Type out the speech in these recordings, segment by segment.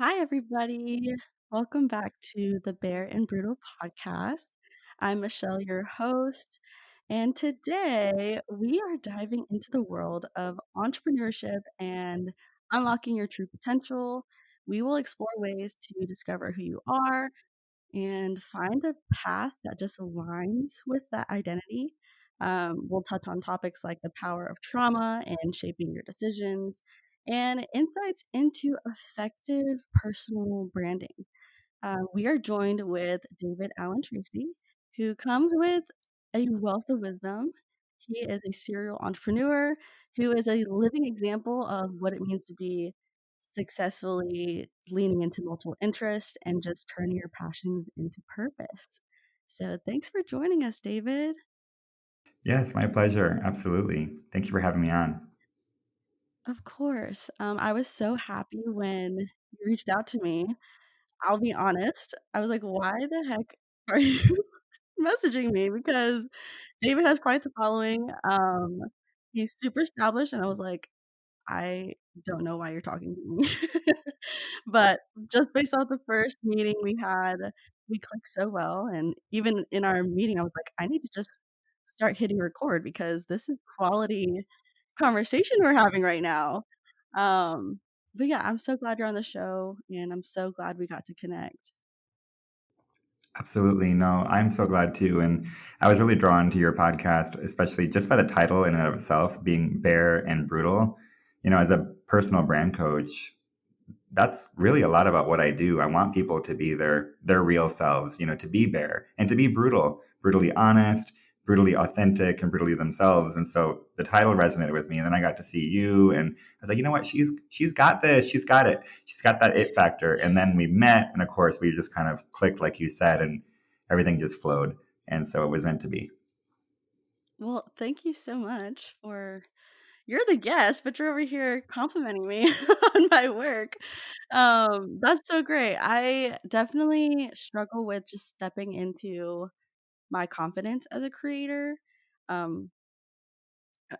Hi, everybody. Welcome back to the Bear and Brutal podcast. I'm Michelle, your host, and today we are diving into the world of entrepreneurship and unlocking your true potential. We will explore ways to discover who you are and find a path that just aligns with that identity. We'll touch on topics like the power of trauma and shaping your decisions, and insights into effective personal branding. We are joined with David Allen Tracy, who comes with a wealth of wisdom. He is a serial entrepreneur who is a living example of what it means to be successfully leaning into multiple interests and just turning your passions into purpose. So, thanks for joining us, David. Yes, my pleasure. Absolutely. Thank you for having me on. Of course. I was so happy when you reached out to me. I'll be honest. I was like, why the heck are you messaging me? Because David has quite the following. He's super established, and I was like, I don't know why you're talking to me. But just based off the first meeting we had, we clicked so well, and even in our meeting, I was like, I need to just start hitting record because this is quality conversation we're having right now. But yeah, I'm so glad you're on the show, and I'm so glad we got to connect. Absolutely. No, I'm so glad too. And I was really drawn to your podcast, especially just by the title in and of itself, being bare and brutal. As a personal brand coach, that's really a lot about what I do. I want people to be their real selves, to be bare and to be brutal, brutally honest, brutally authentic, and brutally themselves. And so the title resonated with me. And then I got to see you, and I was like, you know what? She's got this. She's got it. She's got that it factor. And then we met, and of course, we just kind of clicked, like you said, and everything just flowed. And so it was meant to be. Well, thank you so much for you're the guest, but you're over here complimenting me on my work. That's so great. I definitely struggle with just stepping into my confidence as a creator. Um,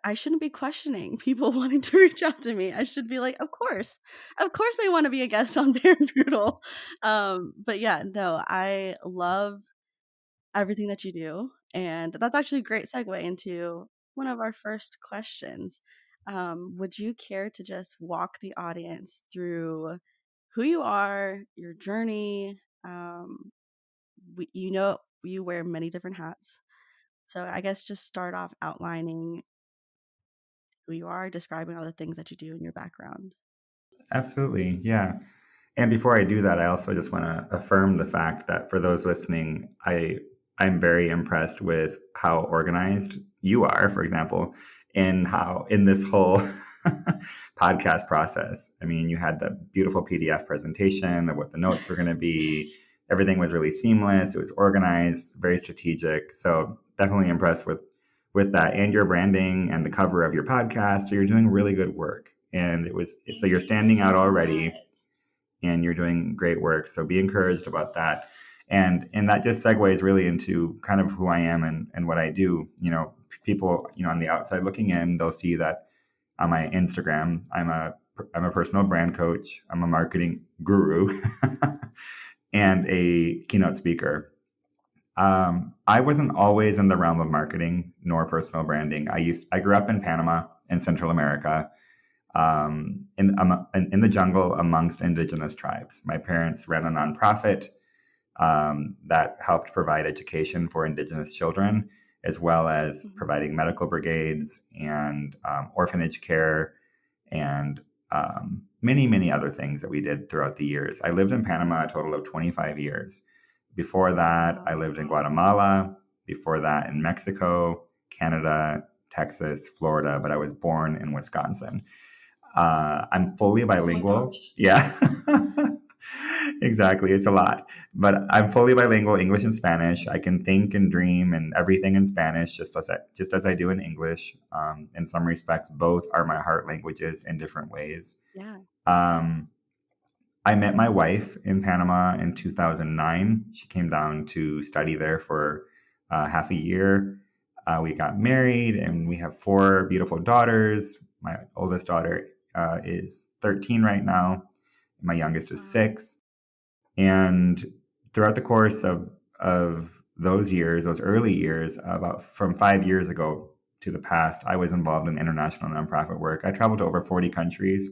I shouldn't be questioning people wanting to reach out to me. I should be like, of course, I want to be a guest on Bare and Brutal. But yeah, no, I love everything that you do. And that's actually a great segue into one of our first questions. Would you care to just walk the audience through who you are, your journey? You wear many different hats. So I guess just start off outlining who you are, describing all the things that you do in your background. Absolutely. Yeah. And before I do that, I also just want to affirm the fact that for those listening, I'm very impressed with how organized you are, for example, in how in this whole podcast process. I mean, you had the beautiful PDF presentation of what the notes were going to be. Everything was really seamless. It was organized, very strategic. So definitely impressed with that and your branding and the cover of your podcast. So you're doing really good work. And so Thank you're you standing out so already much. and you're doing great work. So be encouraged about that. And that just segues really into kind of who I am and what I do. People, on the outside looking in, they'll see that on my Instagram, I'm a personal brand coach. I'm a marketing guru and a keynote speaker. I wasn't always in the realm of marketing nor personal branding. I grew up in Panama in Central America, in the jungle amongst indigenous tribes. My parents ran a nonprofit that helped provide education for indigenous children, as well as Mhm. providing medical brigades and orphanage care and many, many other things that we did throughout the years. I lived in Panama a total of 25 years. Before that, I Wow. lived in Guatemala. Before that, in Mexico, Canada, Texas, Florida, but I was born in Wisconsin. I'm fully Oh my bilingual. gosh. Yeah, exactly. It's a lot, but I'm fully bilingual, English and Spanish. I can think and dream and everything in Spanish, just as I do in English. In some respects, both are my heart languages in different ways. Yeah. Um, I met my wife in Panama in 2009. She came down to study there for half a year. We got married and we have four beautiful daughters. My oldest daughter is 13 right now. My youngest is Wow. 6. And throughout the course of those years, those early years, about from 5 years ago to the past, I was involved in international nonprofit work. I traveled to over 40 countries,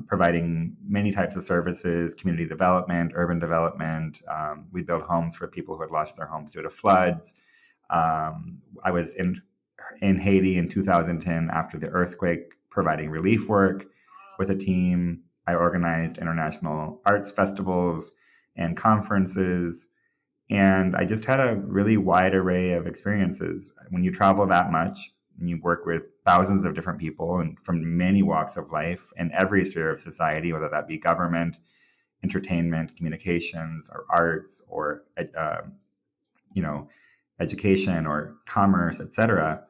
providing many types of services, community development, urban development. We built homes for people who had lost their homes due to floods. I was in Haiti in 2010 after the earthquake, providing relief work with a team. I organized international arts festivals and conferences. And I just had a really wide array of experiences. When you travel that much and you work with thousands of different people and from many walks of life in every sphere of society, whether that be government, entertainment, communications, or arts, or you know, education or commerce, etc.,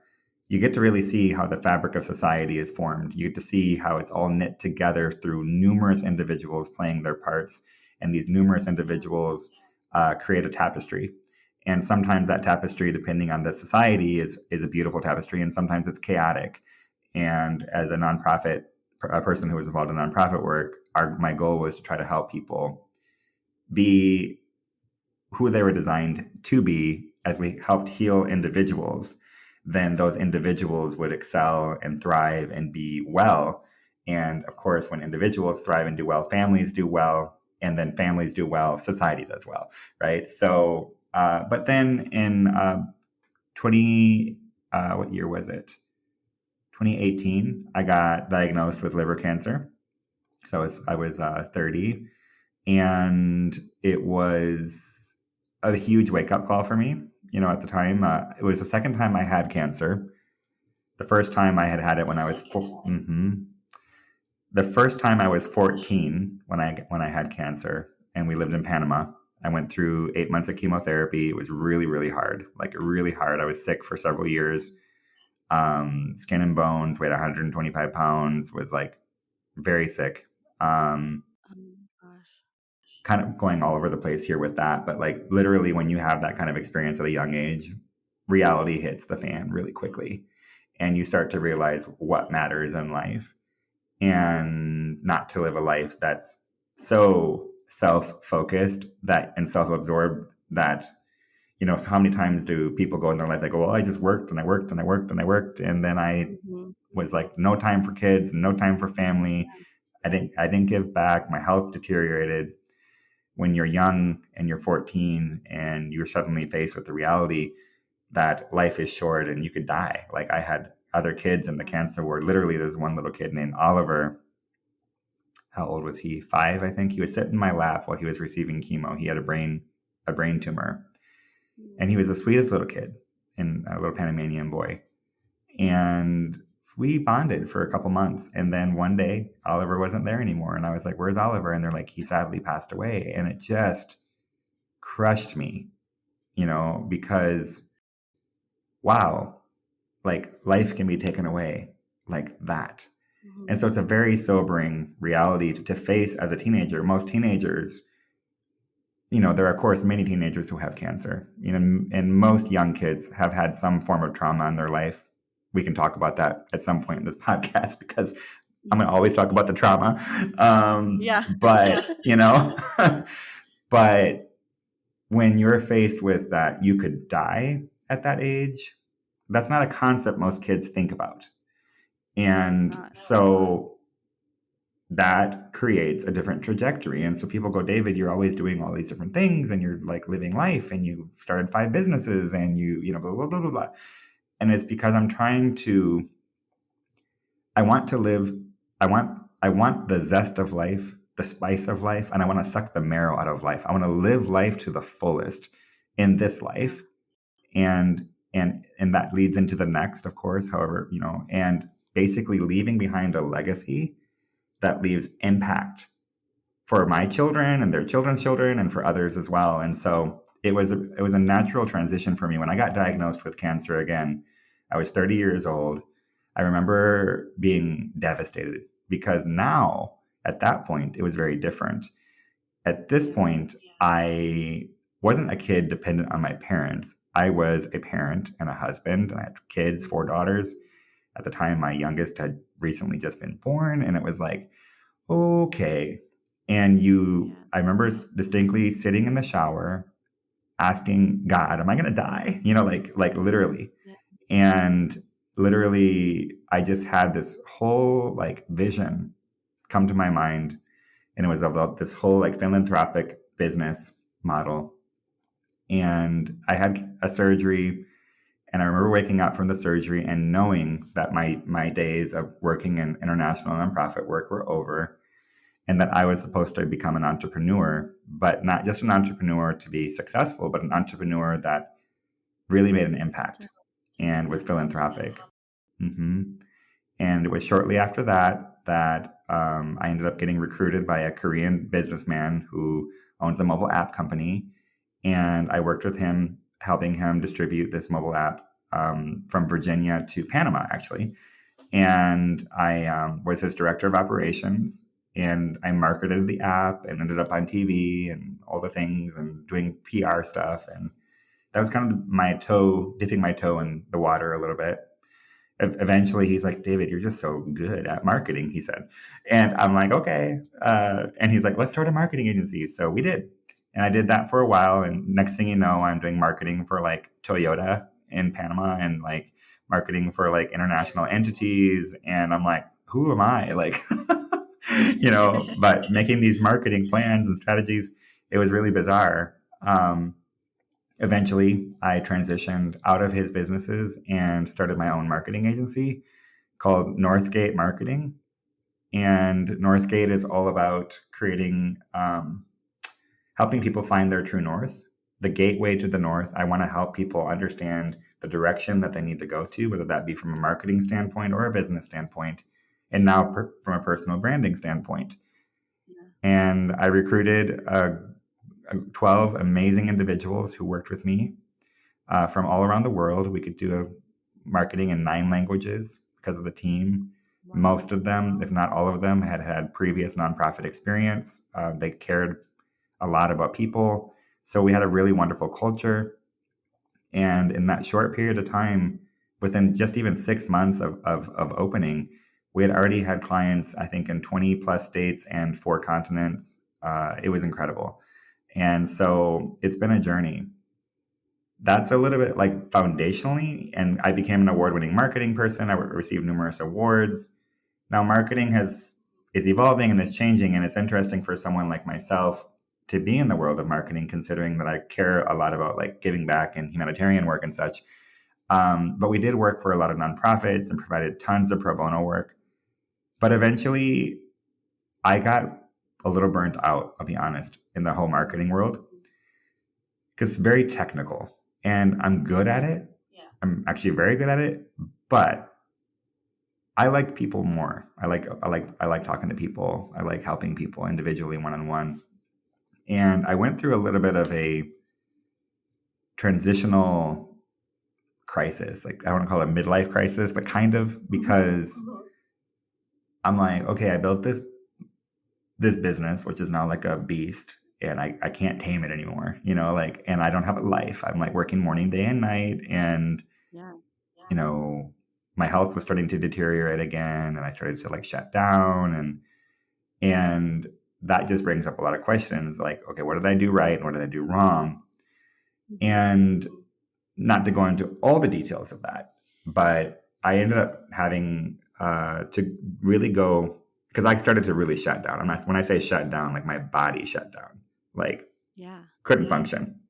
you get to really see how the fabric of society is formed. You get to see how it's all knit together through numerous individuals playing their parts, and these numerous individuals create a tapestry. And sometimes that tapestry, depending on the society, is a beautiful tapestry, and sometimes it's chaotic. And as a nonprofit, a person who was involved in nonprofit work, my goal was to try to help people be who they were designed to be. As we helped heal individuals, then those individuals would excel and thrive and be well. And of course, when individuals thrive and do well, families do well, and then families do well, society does well, right? So, but then in what year was it? 2018, I got diagnosed with liver cancer. So I was 30, and it was a huge wake up call for me. At the time, it was the second time I had cancer. The first time I had it when I was the first time I was 14 when I had cancer, and we lived in Panama. I went through 8 months of chemotherapy. It was really, really hard, like really hard. I was sick for several years. Skin and bones, weighed 125 pounds, was like very sick. Oh my gosh. Kind of going all over the place here with that, but like literally when you have that kind of experience at a young age, reality hits the fan really quickly, and you start to realize what matters in life, and not to live a life that's so self-focused that and self-absorbed that, so how many times do people go in their life, they go, well, I just worked and I worked and I worked and I worked, and then I Mhm. was like, no time for kids, no time for family. Yeah. I didn't give back. My health deteriorated. When you're young and you're 14 and you're suddenly faced with the reality that life is short and you could die. Like, I had other kids in the cancer ward. Literally, there's one little kid named Oliver. How old was he? 5, I think. He would sit in my lap while he was receiving chemo. He had a brain tumor, and he was the sweetest little kid, and a little Panamanian boy. And we bonded for a couple months, and then one day Oliver wasn't there anymore, and I was like, where's Oliver? And they're like, he sadly passed away. And it just crushed me, because wow, like life can be taken away like that. And Mhm. so it's a very sobering reality to face as a teenager. Most teenagers, there are, of course, many teenagers who have cancer, and most young kids have had some form of trauma in their life. We can talk about that at some point in this podcast, because I'm going to always talk about the trauma. Yeah. But, but when you're faced with that, you could die at that age. That's not a concept most kids think about. No, it's And not. so that creates a different trajectory. And so people go, David, you're always doing all these different things, and you're like living life, and you started 5 businesses, and you know, blah, blah, blah, blah, blah. And it's because I want to live, I want the zest of life, the spice of life, and I want to suck the marrow out of life. I want to live life to the fullest in this Yeah. life. And that leads into the next, of course, however, and basically leaving behind a legacy that leaves impact for my children and their children's children, and for others as well. And so it was a natural transition for me. When I got diagnosed with cancer again, I was 30 years old. I remember being devastated, because now at that point it was very different. At this point, I wasn't a kid dependent on my parents. I was a parent and a husband, and I had kids, 4 daughters. At the time, my youngest had recently just been born, and it was like, okay, And I remember distinctly sitting in the shower, asking God, am I going to die? Like literally. Yeah. And literally, I just had this whole like vision come to my mind. And it was about this whole like philanthropic business model. And I had a surgery, and I remember waking up from the surgery and knowing that my days of working in international nonprofit work were over, and that I was supposed to become an entrepreneur, but not just an entrepreneur to be successful, but an entrepreneur that really made an impact and was philanthropic. Mm-hmm. And it was shortly after that I ended up getting recruited by a Korean businessman who owns a mobile app company. And I worked with him, helping him distribute this mobile app from Virginia to Panama, actually. And I was his director of operations. And I marketed the app and ended up on TV and all the things and doing PR stuff. And that was kind of dipping my toe in the water a little bit. Eventually he's like, David, you're just so good at marketing, he said. And I'm like, okay. And he's like, let's start a marketing agency. So we did. And I did that for a while. And next thing you know, I'm doing marketing for like Toyota in Panama and like marketing for like international entities. And I'm like, who am I? Like, but making these marketing plans and strategies, it was really bizarre. Eventually, I transitioned out of his businesses and started my own marketing agency called Northgate Marketing. And Northgate is all about creating, helping people find their true north, the gateway to the north. I want to help people understand the direction that they need to go to, whether that be from a marketing standpoint or a business standpoint, and now from a personal branding standpoint. Yeah. And I recruited 12 amazing individuals who worked with me from all around the world. We could do marketing in 9 languages because of the team. Wow. Most of them, if not all of them, had previous nonprofit experience. They cared a lot about people. So we had a really wonderful culture. And in that short period of time, within just even 6 months of opening, we had already had clients, I think, in 20 plus states and 4 continents. It was incredible. And so it's been a journey. That's a little bit like foundationally. And I became an award-winning marketing person. I received numerous awards. Now marketing is evolving and is changing. And it's interesting for someone like myself to be in the world of marketing, considering that I care a lot about like giving back and humanitarian work and such. But we did work for a lot of nonprofits and provided tons of pro bono work. But eventually I got a little burnt out, I'll be honest, in the whole marketing world, because it's very technical and I'm good at it. Yeah. I'm actually very good at it, but I like people more. I like talking to people. I like helping people individually, one-on-one. And I went through a little bit of a transitional crisis. Like, I don't want to call it a midlife crisis, but kind of, because I'm like, okay, I built this business, which is now like a beast, and I can't tame it anymore, and I don't have a life. I'm like working morning, day and night. And, my health was starting to deteriorate again, and I started to like shut down. And that just brings up a lot of questions like, okay, what did I do right? And what did I do wrong? And not to go into all the details of that, but I ended up having to really go, because I started to really shut down. When I say shut down, like my body shut down, like couldn't function,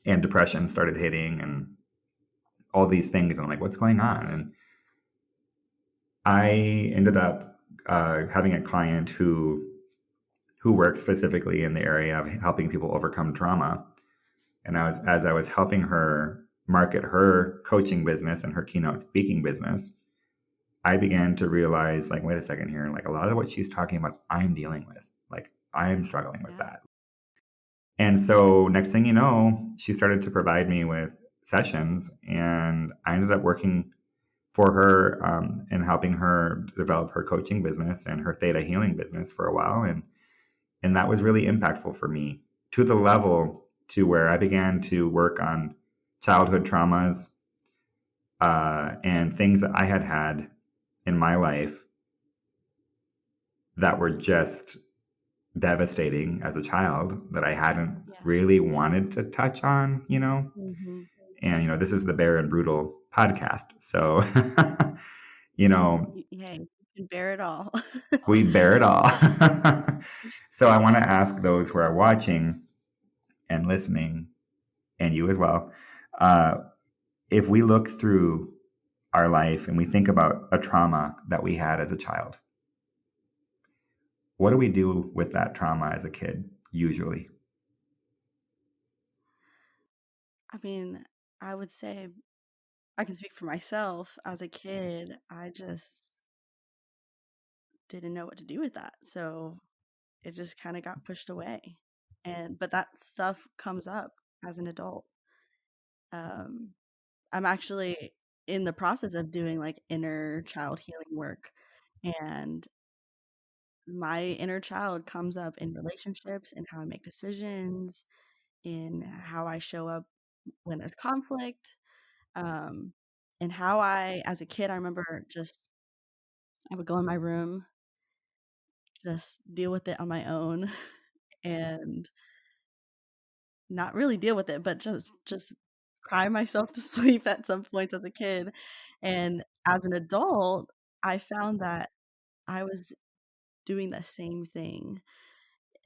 and depression started hitting and all these things. And I'm like, what's going on? And I ended up having a client who works specifically in the area of helping people overcome trauma. And as I was helping her market her coaching business and her keynote speaking business, I began to realize, like, wait a second here. Like, a lot of what she's talking about, I'm dealing with. Like, I'm struggling with that. And so next thing you know, she started to provide me with sessions, and I ended up working for her and helping her develop her coaching business and her theta healing business for a while. And that was really impactful for me, to the level to where I began to work on childhood traumas and things that I had in my life that were just devastating as a child that I hadn't Yeah. really wanted to touch on, Mhm. and this is the Bare and Brutal podcast. So, you know, Hey, you can bear it all. we bear it all. So I want to ask those who are watching and listening, and you as well, uh, if we look through our life and we think about a trauma that we had as a child, what do we do with that trauma as a kid usually? I mean, I would say I can speak for myself. As a kid, I just didn't know what to do with that. So it just kind of got pushed away. But that stuff comes up as an adult. Um, I'm actually in the process of doing like inner child healing work. And my inner child comes up in relationships and how I make decisions, in how I show up when there's conflict, um, and how as a kid, I remember just, I would go in my room, just deal with it on my own and not really deal with it, but just cry myself to sleep at some points as a kid. And as an adult, I found that I was doing the same thing.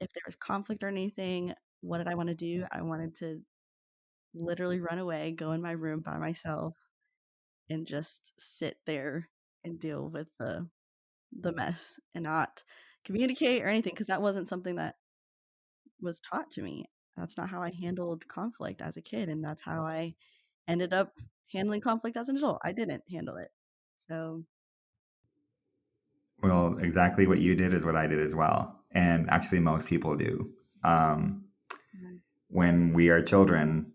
If there was conflict or anything, what did I want to do? I wanted to literally run away, go in my room by myself, and just sit there and deal with the mess and not communicate or anything, because that wasn't something that was taught to me. That's not how I handled conflict as a kid, and that's how I ended up handling conflict as an adult. I didn't handle it. So, Well, exactly what you did is what I did as well. And actually, most people do. Um, mm, when we are children,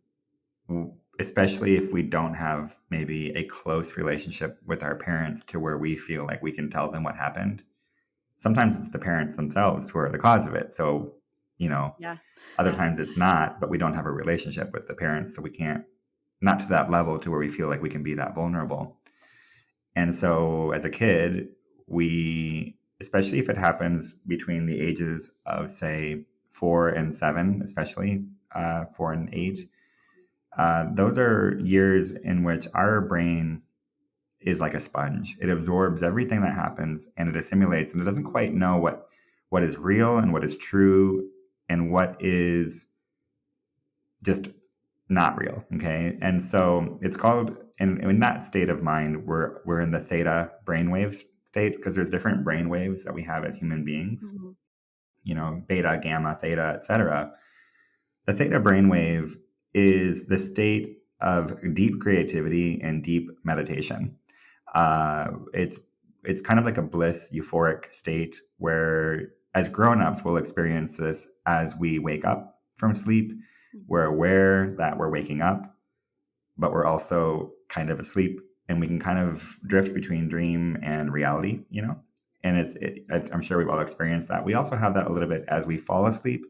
especially if we don't have maybe a close relationship with our parents to where we feel like we can tell them what happened, sometimes it's the parents themselves who are the cause of it. So, you know, yeah. other times it's not, but we don't have a relationship with the parents. So we can't, not to that level to where we feel like we can be that vulnerable. And so as a kid, especially if it happens between the ages of, say, 4 and 7, especially 4 and 8, those are years in which our brain is like a sponge. It absorbs everything that happens and it assimilates, and it doesn't quite know what is real and what is true and what is just not real. Okay. And so it's called, in that state of mind, we're in the theta brainwave state, because there's different brainwaves that we have as human beings, Mhm. Beta, gamma, theta, etc. The theta brainwave is the state of deep creativity and deep meditation. It's kind of like a bliss, euphoric state where, as grown-ups, we'll experience this as we wake up from sleep. We're Mhm. aware that we're waking up, but we're also kind of asleep, and we can kind of drift between dream and reality, And Yeah. I'm sure we've all experienced that. We also have that a little bit as we fall asleep.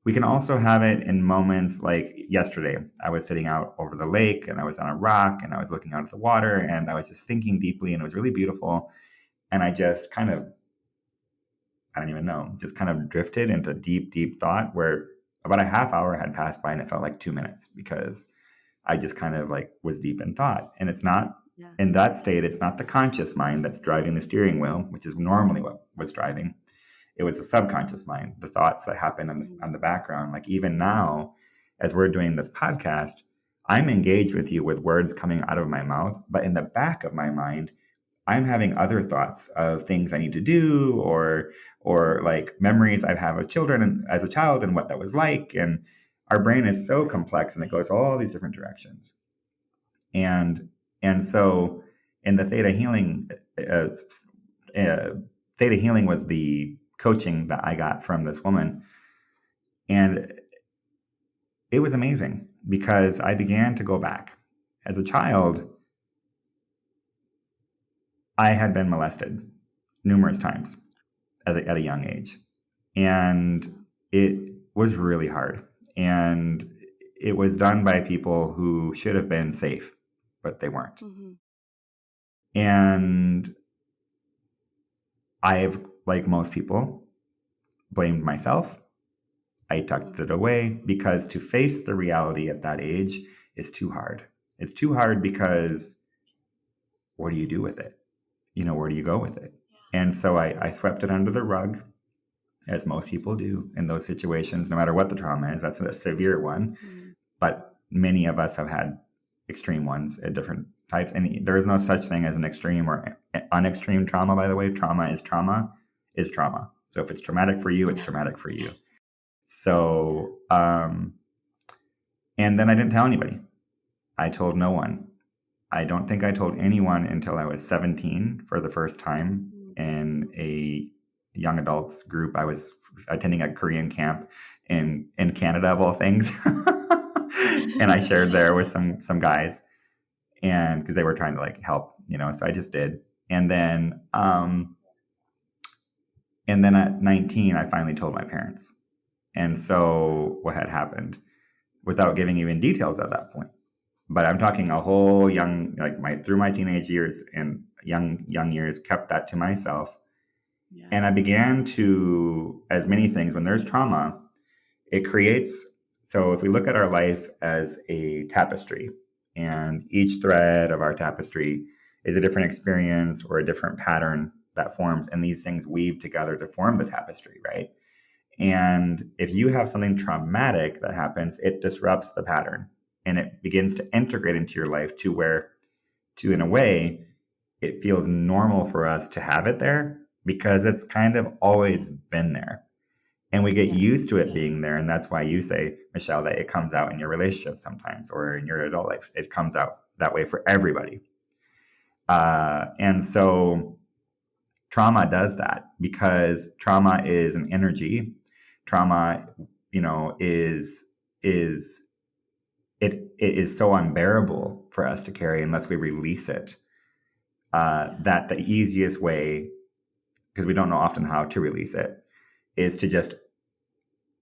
We can also have it in moments like yesterday. I was sitting out over the lake and I was on a rock and I was looking out at the water and I was just thinking deeply, and it was really beautiful. And I just kind of, I don't even know, just kind of drifted into deep, deep thought where about a half hour had passed by and it felt like 2 minutes, because I just kind of like was deep in thought. And it's not, Yeah. in that state, it's not the conscious mind that's driving the steering wheel, which is normally what was driving. It was the subconscious mind, the thoughts that happen Mhm. on the background. Like even now, as we're doing this podcast, I'm engaged with you with words coming out of my mouth, but in the back of my mind, I'm having other thoughts of things I need to do, or like memories I have of children and as a child and what that was like. And our brain is so Right. complex and it goes all these different directions. And so in the theta healing, uh, uh, theta healing was the coaching that I got from this woman, and it was amazing because I began to go back. As a child, I had been molested numerous times at a young age, and Yeah. it was really hard. And it was done by people who should have been safe, but they weren't. Mhm. And I've, like most people, blamed myself. I tucked it away because to face the reality at that age is too hard. It's too hard because what do you do with it? Where do you go with it? And so I swept it under the rug, as most people do in those situations, no matter what the trauma is. That's a severe one. But many of us have had extreme ones at different types. And there is no such thing as an extreme or unextreme trauma, by the way. Trauma is trauma is trauma. So if it's traumatic for you, it's traumatic for you. So, and then I didn't tell anybody. I told no one. I don't think I told anyone until I was 17 for the first time in a young adults group. I was attending a Korean camp in Canada, of all things. And I shared there with some guys, and because they were trying to like help, so I just did. And then at 19, I finally told my parents. And so what had happened, without giving even details at that point, but I'm talking a whole young, through my teenage years and young years, kept that to myself. Yeah. And I began to, as many things, when there's trauma, it creates, so if we look at our life as a tapestry, and each thread of our tapestry is a different experience or a different pattern that forms, and these things weave together to form the tapestry, right? And if you have something traumatic that happens, it disrupts the pattern and it begins to integrate into your life in a way, it feels normal for us to have it there because it's kind of always been there. And we get used to it being there. And that's why you say, Michelle, that it comes out in your relationship sometimes or in your adult life. It comes out that way for everybody. And so trauma does that because trauma is an energy. Trauma, it is so unbearable for us to carry unless we release it. That the easiest way, because we don't know often how to release it, is to just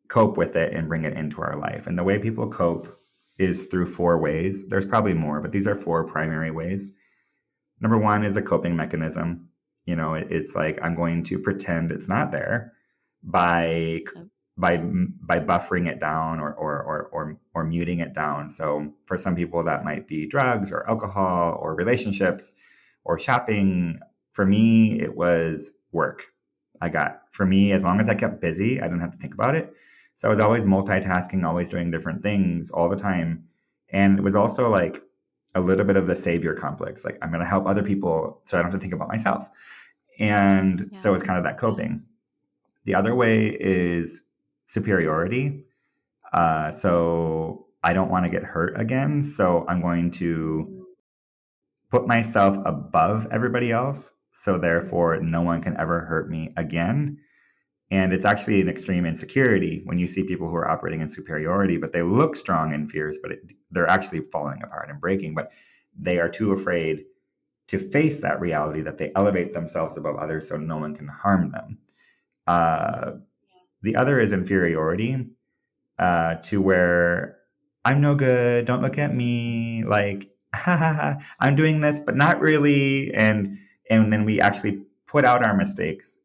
cope with it and bring it into our life. And the way people cope is through 4 ways. There's probably more, but these are 4 primary ways. Number 1 is a coping mechanism. It's like I'm going to pretend it's not there by buffering it down or muting it down. So for some people that might be drugs or alcohol or relationships or shopping. For me, it was work. For me, as long as I kept busy, I didn't have to think about it. So I was always multitasking, always doing different things all the time. And it was also like a little bit of the savior complex. Like I'm going to help other people so I don't have to think about myself. And so it's kind of that coping. The other way is superiority. So I don't want to get hurt again. So I'm going to put myself above everybody else. So therefore, no one can ever hurt me again. And it's actually an extreme insecurity when you see people who are operating in superiority, but they look strong and fierce, but they're actually falling apart and breaking. But they are too afraid to face that reality that they elevate themselves above others so no one can harm them. The other is inferiority, to where I'm no good, don't look at me, like, ha ha ha, I'm doing this, but not really. And then we actually put out our mistakes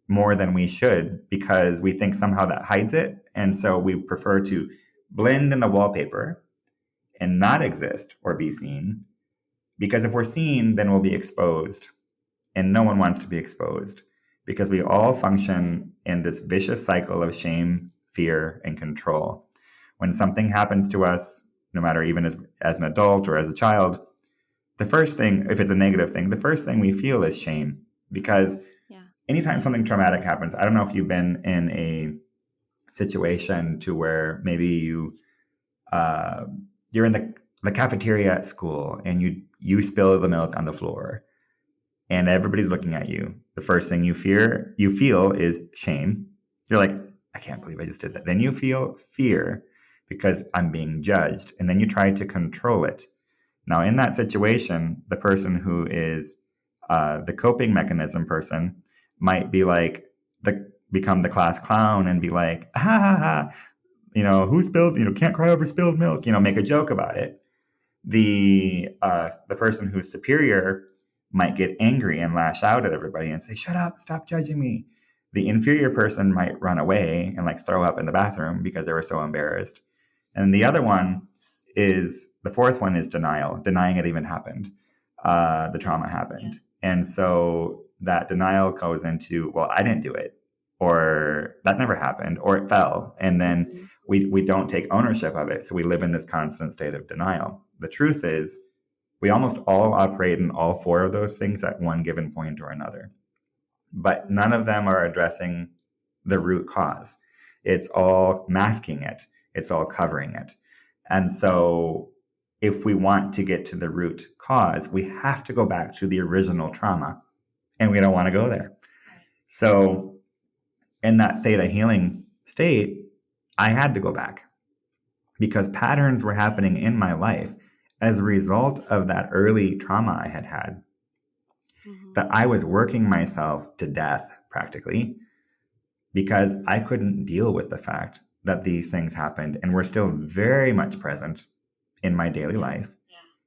more than we should because we think somehow that hides it. And so we prefer to blend in the wallpaper and not exist or be seen, because if we're seen, then we'll be exposed. And no one wants to be exposed because we all function in this vicious cycle of shame, fear, and control. When something happens to us, no matter even as an adult or as a child, the first thing, if it's a negative thing, the first thing we feel is shame. Because anytime something traumatic happens, I don't know if you've been in a situation to where maybe you're in the cafeteria at school and you spill the milk on the floor and everybody's looking at you. The first thing you feel is shame. You're like, I can't believe I just did that. Then you feel fear because I'm being judged. And then you try to control it. Now, in that situation, the person who is the coping mechanism person might be like, become the class clown and be like, ha ha ha, who spilled, can't cry over spilled milk, make a joke about it. The person who's superior might get angry and lash out at everybody and say, shut up, stop judging me. the inferior person might run away and like throw up in the bathroom because they were so embarrassed. And the other one is, the fourth one is denial, denying it even happened. The trauma happened. And so that denial goes into, well, I didn't do it, or that never happened, or it fell. And then we don't take ownership of it. So we live in this constant state of denial. The truth is, we almost all operate in all four of those things at one given point or another. But none of them are addressing the root cause. It's all masking it. It's all covering it. And so if we want to get to the root cause, we have to go back to the original trauma, and we don't want to go there. So in that theta healing state, I had to go back because patterns were happening in my life as a result of that early trauma I had had, that I was working myself to death practically because I couldn't deal with the fact that these things happened and were still very much present in my daily life.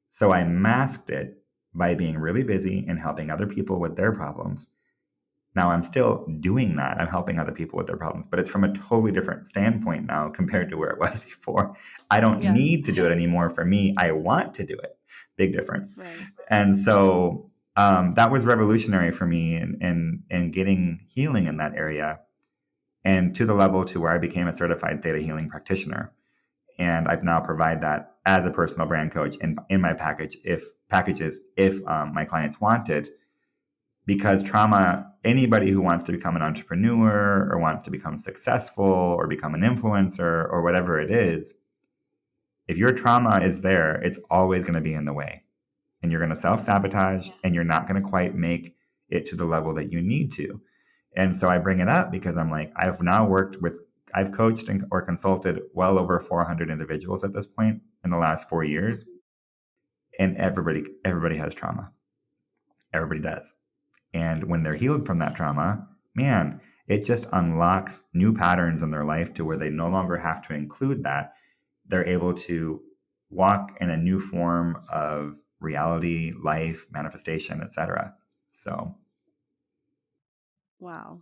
So I masked it by being really busy and helping other people with their problems. Now I'm still doing that. I'm helping other people with their problems, but it's from a totally different standpoint now compared to where it was before. I don't need to do it anymore for me. I want to do it. Big difference. And so that was revolutionary for me in getting healing in that area, and to the level to where I became a certified theta healing practitioner. And I've now provide that as a personal brand coach in my packages if my clients want it. Because trauma, anybody who wants to become an entrepreneur or wants to become successful or become an influencer or whatever it is, if your trauma is there, it's always going to be in the way. And you're going to self-sabotage, and you're not going to quite make it to the level that you need to. And so I bring it up because I'm like, I've coached or consulted well over 400 individuals at this point in the last 4 years. And everybody has trauma. Everybody does. And when they're healed from that trauma, man, it just unlocks new patterns in their life to where they no longer have to include that. They're able to walk in a new form of reality, life, manifestation, etc. So. Wow.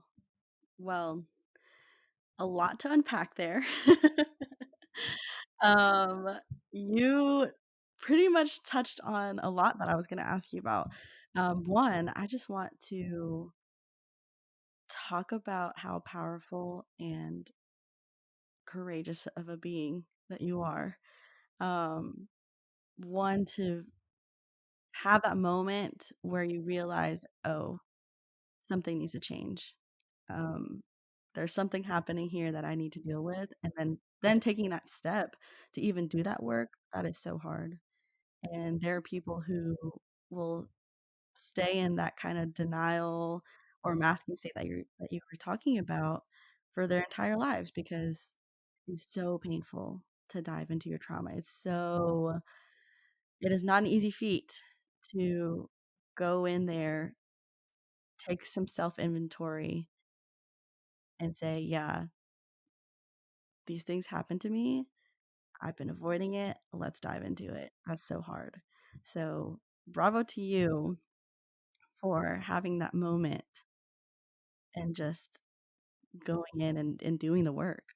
Well, a lot to unpack there. You pretty much touched on a lot that I was going to ask you about. One, I just want to talk about how powerful and courageous of a being that you are. One, to have that moment where you realize, oh, something needs to change. There's something happening here that I need to deal with, and then taking that step to even do that work, that is so hard. And there are people who will stay in that kind of denial or masking state that you were talking about for their entire lives, because it's so painful to dive into your trauma. It is not an easy feat to go in there, take some self inventory, and say, yeah, these things happen to me. I've been avoiding it. Let's dive into it. That's so hard. So, bravo to you for having that moment and just going in and doing the work.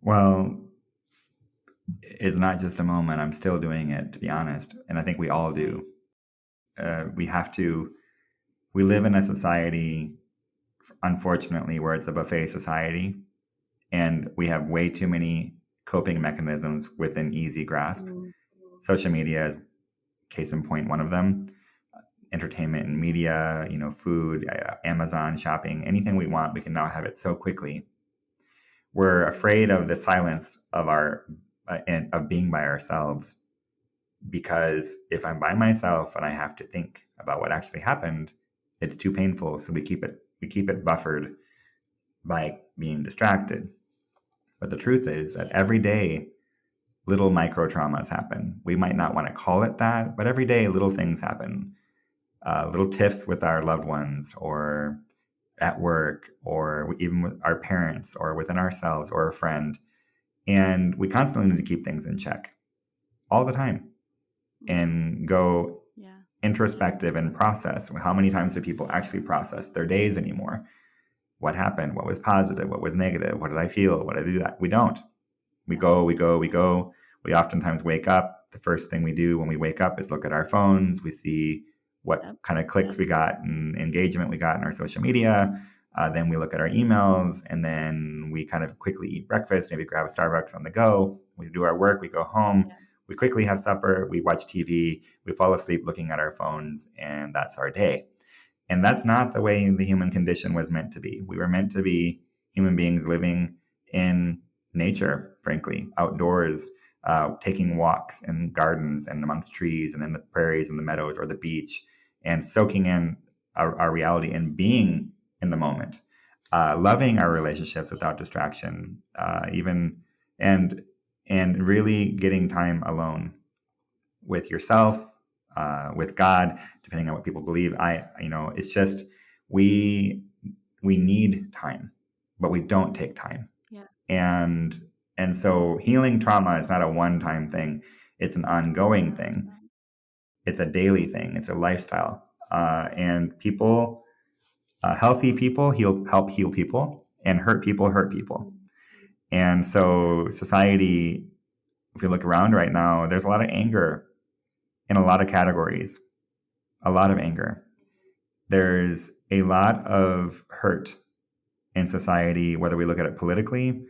Well, it's not just a moment. I'm still doing it, to be honest. And I think we all do. We live in a society, unfortunately, where it's a buffet society, and we have way too many coping mechanisms within easy grasp. Social media is case in point, one of them. Entertainment and media, food, Amazon, shopping, anything we want, we can now have it so quickly. We're afraid of the silence of of being by ourselves, because if I'm by myself and I have to think about what actually happened, it's too painful. So we keep it buffered by being distracted. But the truth is that every day, little micro traumas happen. We might not want to call it that, but every day little things happen. Little tiffs with our loved ones, or at work, or even with our parents, or within ourselves, or a friend. And we constantly need to keep things in check all the time and go introspective and process. How many times do people actually process their days anymore? what happened, what was positive, what was negative, what did I feel, what did I do that? We don't. We Yeah. go, we go, we go. We oftentimes wake up. The first thing we do when we wake up is look at our phones. We see what Yep. kind of clicks we got and engagement we got in our social media. Then we look at our emails, and then we kind of quickly eat breakfast, maybe grab a Starbucks on the go. We do our work, we go home, Yeah. we quickly have supper, we watch TV, we fall asleep looking at our phones, and that's our day. And that's not the way the human condition was meant to be. We were meant to be human beings living in nature, frankly, outdoors, taking walks in gardens and amongst trees and in the prairies and the meadows or the beach, and soaking in our reality and being in the moment, loving our relationships without distraction, even and and really getting time alone with yourself, with God, depending on what people believe. It's just we we need time, but we don't take time. Yeah. And and so healing trauma is not a one-time thing. It's an ongoing No, it's thing. not. It's a daily thing. It's a lifestyle. And people, healthy people, help heal people, and hurt people hurt people. Mm. And Yeah. so society, if you look around right now, there's a lot of anger in a lot of categories, a lot of anger. There's a lot of hurt in society, whether we look at it politically,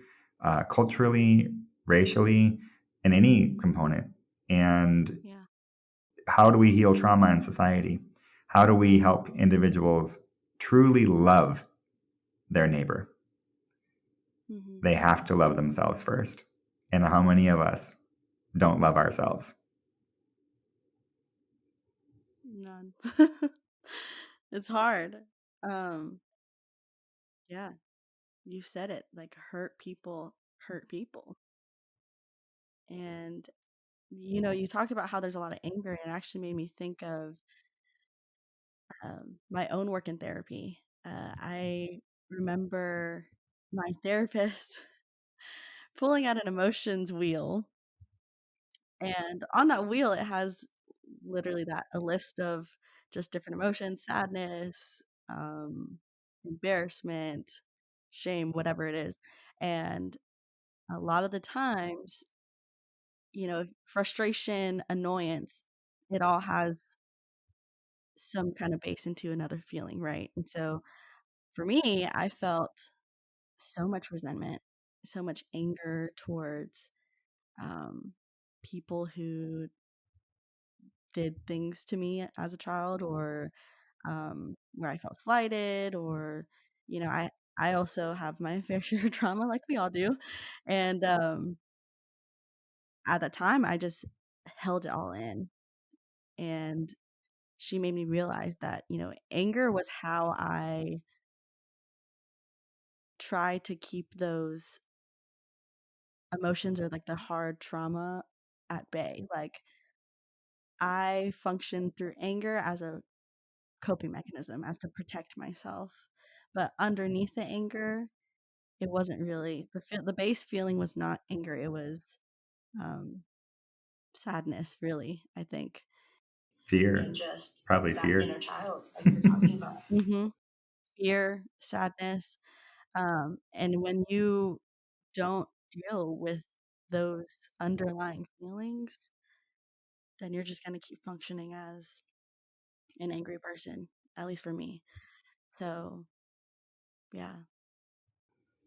culturally, racially, in any component. And Yeah. how do we heal trauma in society? How do we help individuals truly love their neighbor? Mm-hmm. They have to love themselves first. And how many of us don't love ourselves? None. It's hard. Um, yeah, you said it. Like hurt people hurt people. And you talked about how there's a lot of anger, and it actually made me think of my own work in therapy. I remember my therapist pulling out an emotions wheel, and on that wheel, it has literally a list of just different emotions: sadness, um, embarrassment, shame, whatever it is. And a lot of the times, frustration, annoyance, it all has some kind of base into another feeling, right? And so for me, I felt so much resentment, so much anger towards um, people who did things to me as a child, or where I felt slighted, or you know, I I also have my fair share of trauma, like we all do, and at that time, I just held it all in, and she made me realize that anger was how I tried to keep those emotions, or like the hard trauma, at bay. Like I functioned through anger as a coping mechanism, as to protect myself. But underneath the anger, it wasn't really the base feeling was not anger. It was um, sadness, really. I think. Fear, And just probably that fear. inner child, like you're talking about. Fear, sadness, and when you don't deal with those underlying feelings, then you're just going to keep functioning as an angry person, at least for me. So, yeah.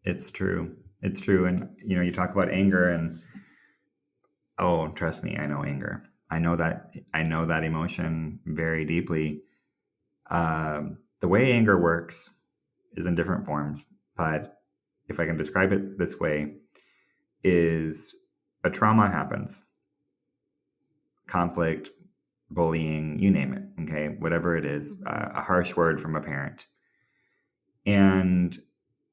It's true. It's true. And, you talk about anger, and oh, trust me, I know anger. I know that emotion very deeply. The way anger works is in different forms, but if I can describe it this way, is a trauma happens, conflict, bullying, you name it, okay, whatever it is, a harsh word from a parent. And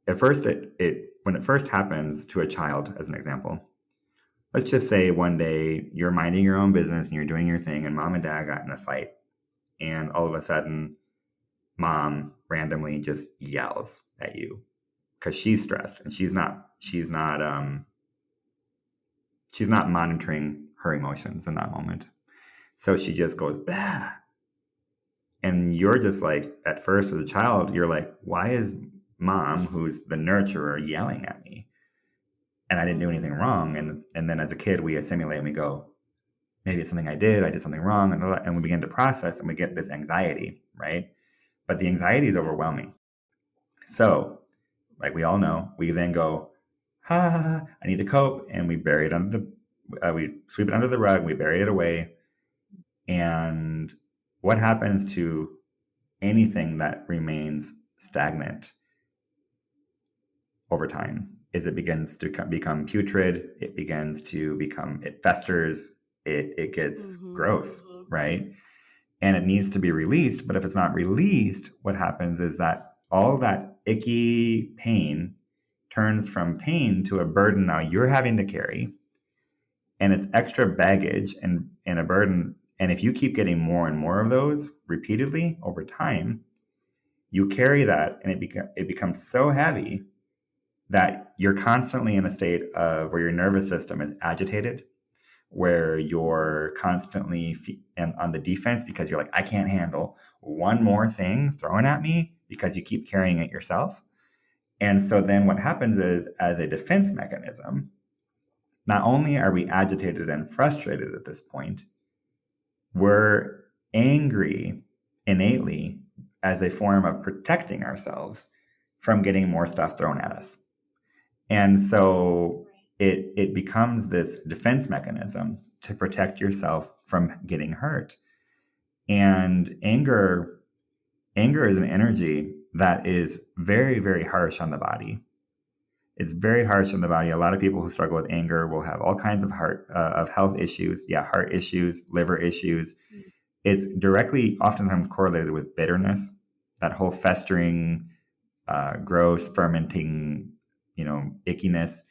at first, when it first happens to a child, as an example, let's just say one day you're minding your own business and you're doing your thing, and mom and dad got in a fight, and all of a sudden mom randomly just yells at you because she's stressed and she's not monitoring her emotions in that moment. So she just goes, bah. And you're just like, at first as a child, you're like, why is mom, who's the nurturer, yelling at me, and I didn't do anything wrong. And then as a kid, we assimilate and we go, maybe it's something I did something wrong, and we begin to process, and we get this anxiety, right? But the anxiety is overwhelming. So, like we all know, we then go, I need to cope, and we bury it under we sweep it under the rug, we bury it away. And what happens to anything that remains stagnant over time is it begins to become putrid. It festers, it gets gross, right? And it needs to be released. But if it's not released, what happens is that all that icky pain turns from pain to a burden now you're having to carry. And it's extra baggage and a burden. And if you keep getting more and more of those repeatedly over time, you carry that, and it becomes so heavy that you're constantly in a state of where your nervous system is agitated, where you're constantly on the defense because you're like, I can't handle one more thing thrown at me, because you keep carrying it yourself. And so then what happens is, as a defense mechanism, not only are we agitated and frustrated at this point, we're angry innately as a form of protecting ourselves from getting more stuff thrown at us. And so it becomes this defense mechanism to protect yourself from getting hurt. And anger is an energy that is very, very harsh on the body. It's very harsh on the body. A lot of people who struggle with anger will have all kinds of health issues. Yeah, heart issues, liver issues. It's directly oftentimes correlated with bitterness, that whole festering, gross, fermenting, ickiness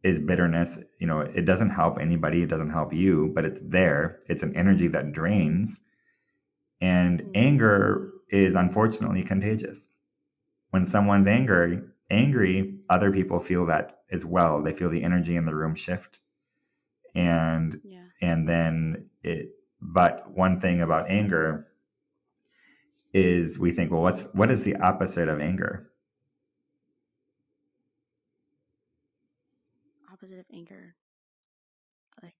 is bitterness. It doesn't help anybody. It doesn't help you, but it's there. It's an energy that drains. And anger is unfortunately contagious. When someone's angry, other people feel that as well. They feel the energy in the room shift. And then but one thing about anger is we think, well, what is the opposite of anger? Opposite of anger, like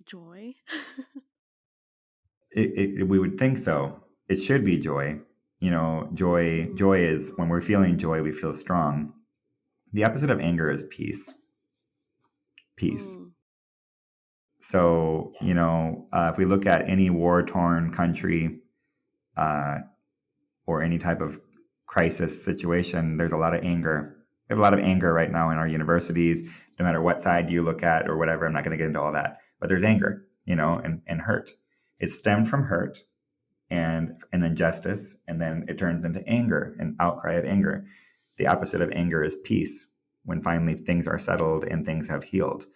joy. We would think so. It should be joy. Joy is when we're feeling joy, we feel strong. The opposite of anger is peace. So, if we look at any war-torn country or any type of crisis situation, there's a lot of anger. We have a lot of anger right now in our universities, no matter what side you look at or whatever. I'm not going to get into all that. But there's anger, and hurt. It stemmed from hurt and an injustice, and then it turns into anger, an outcry of anger. The opposite of anger is peace, when finally things are settled and things have healed.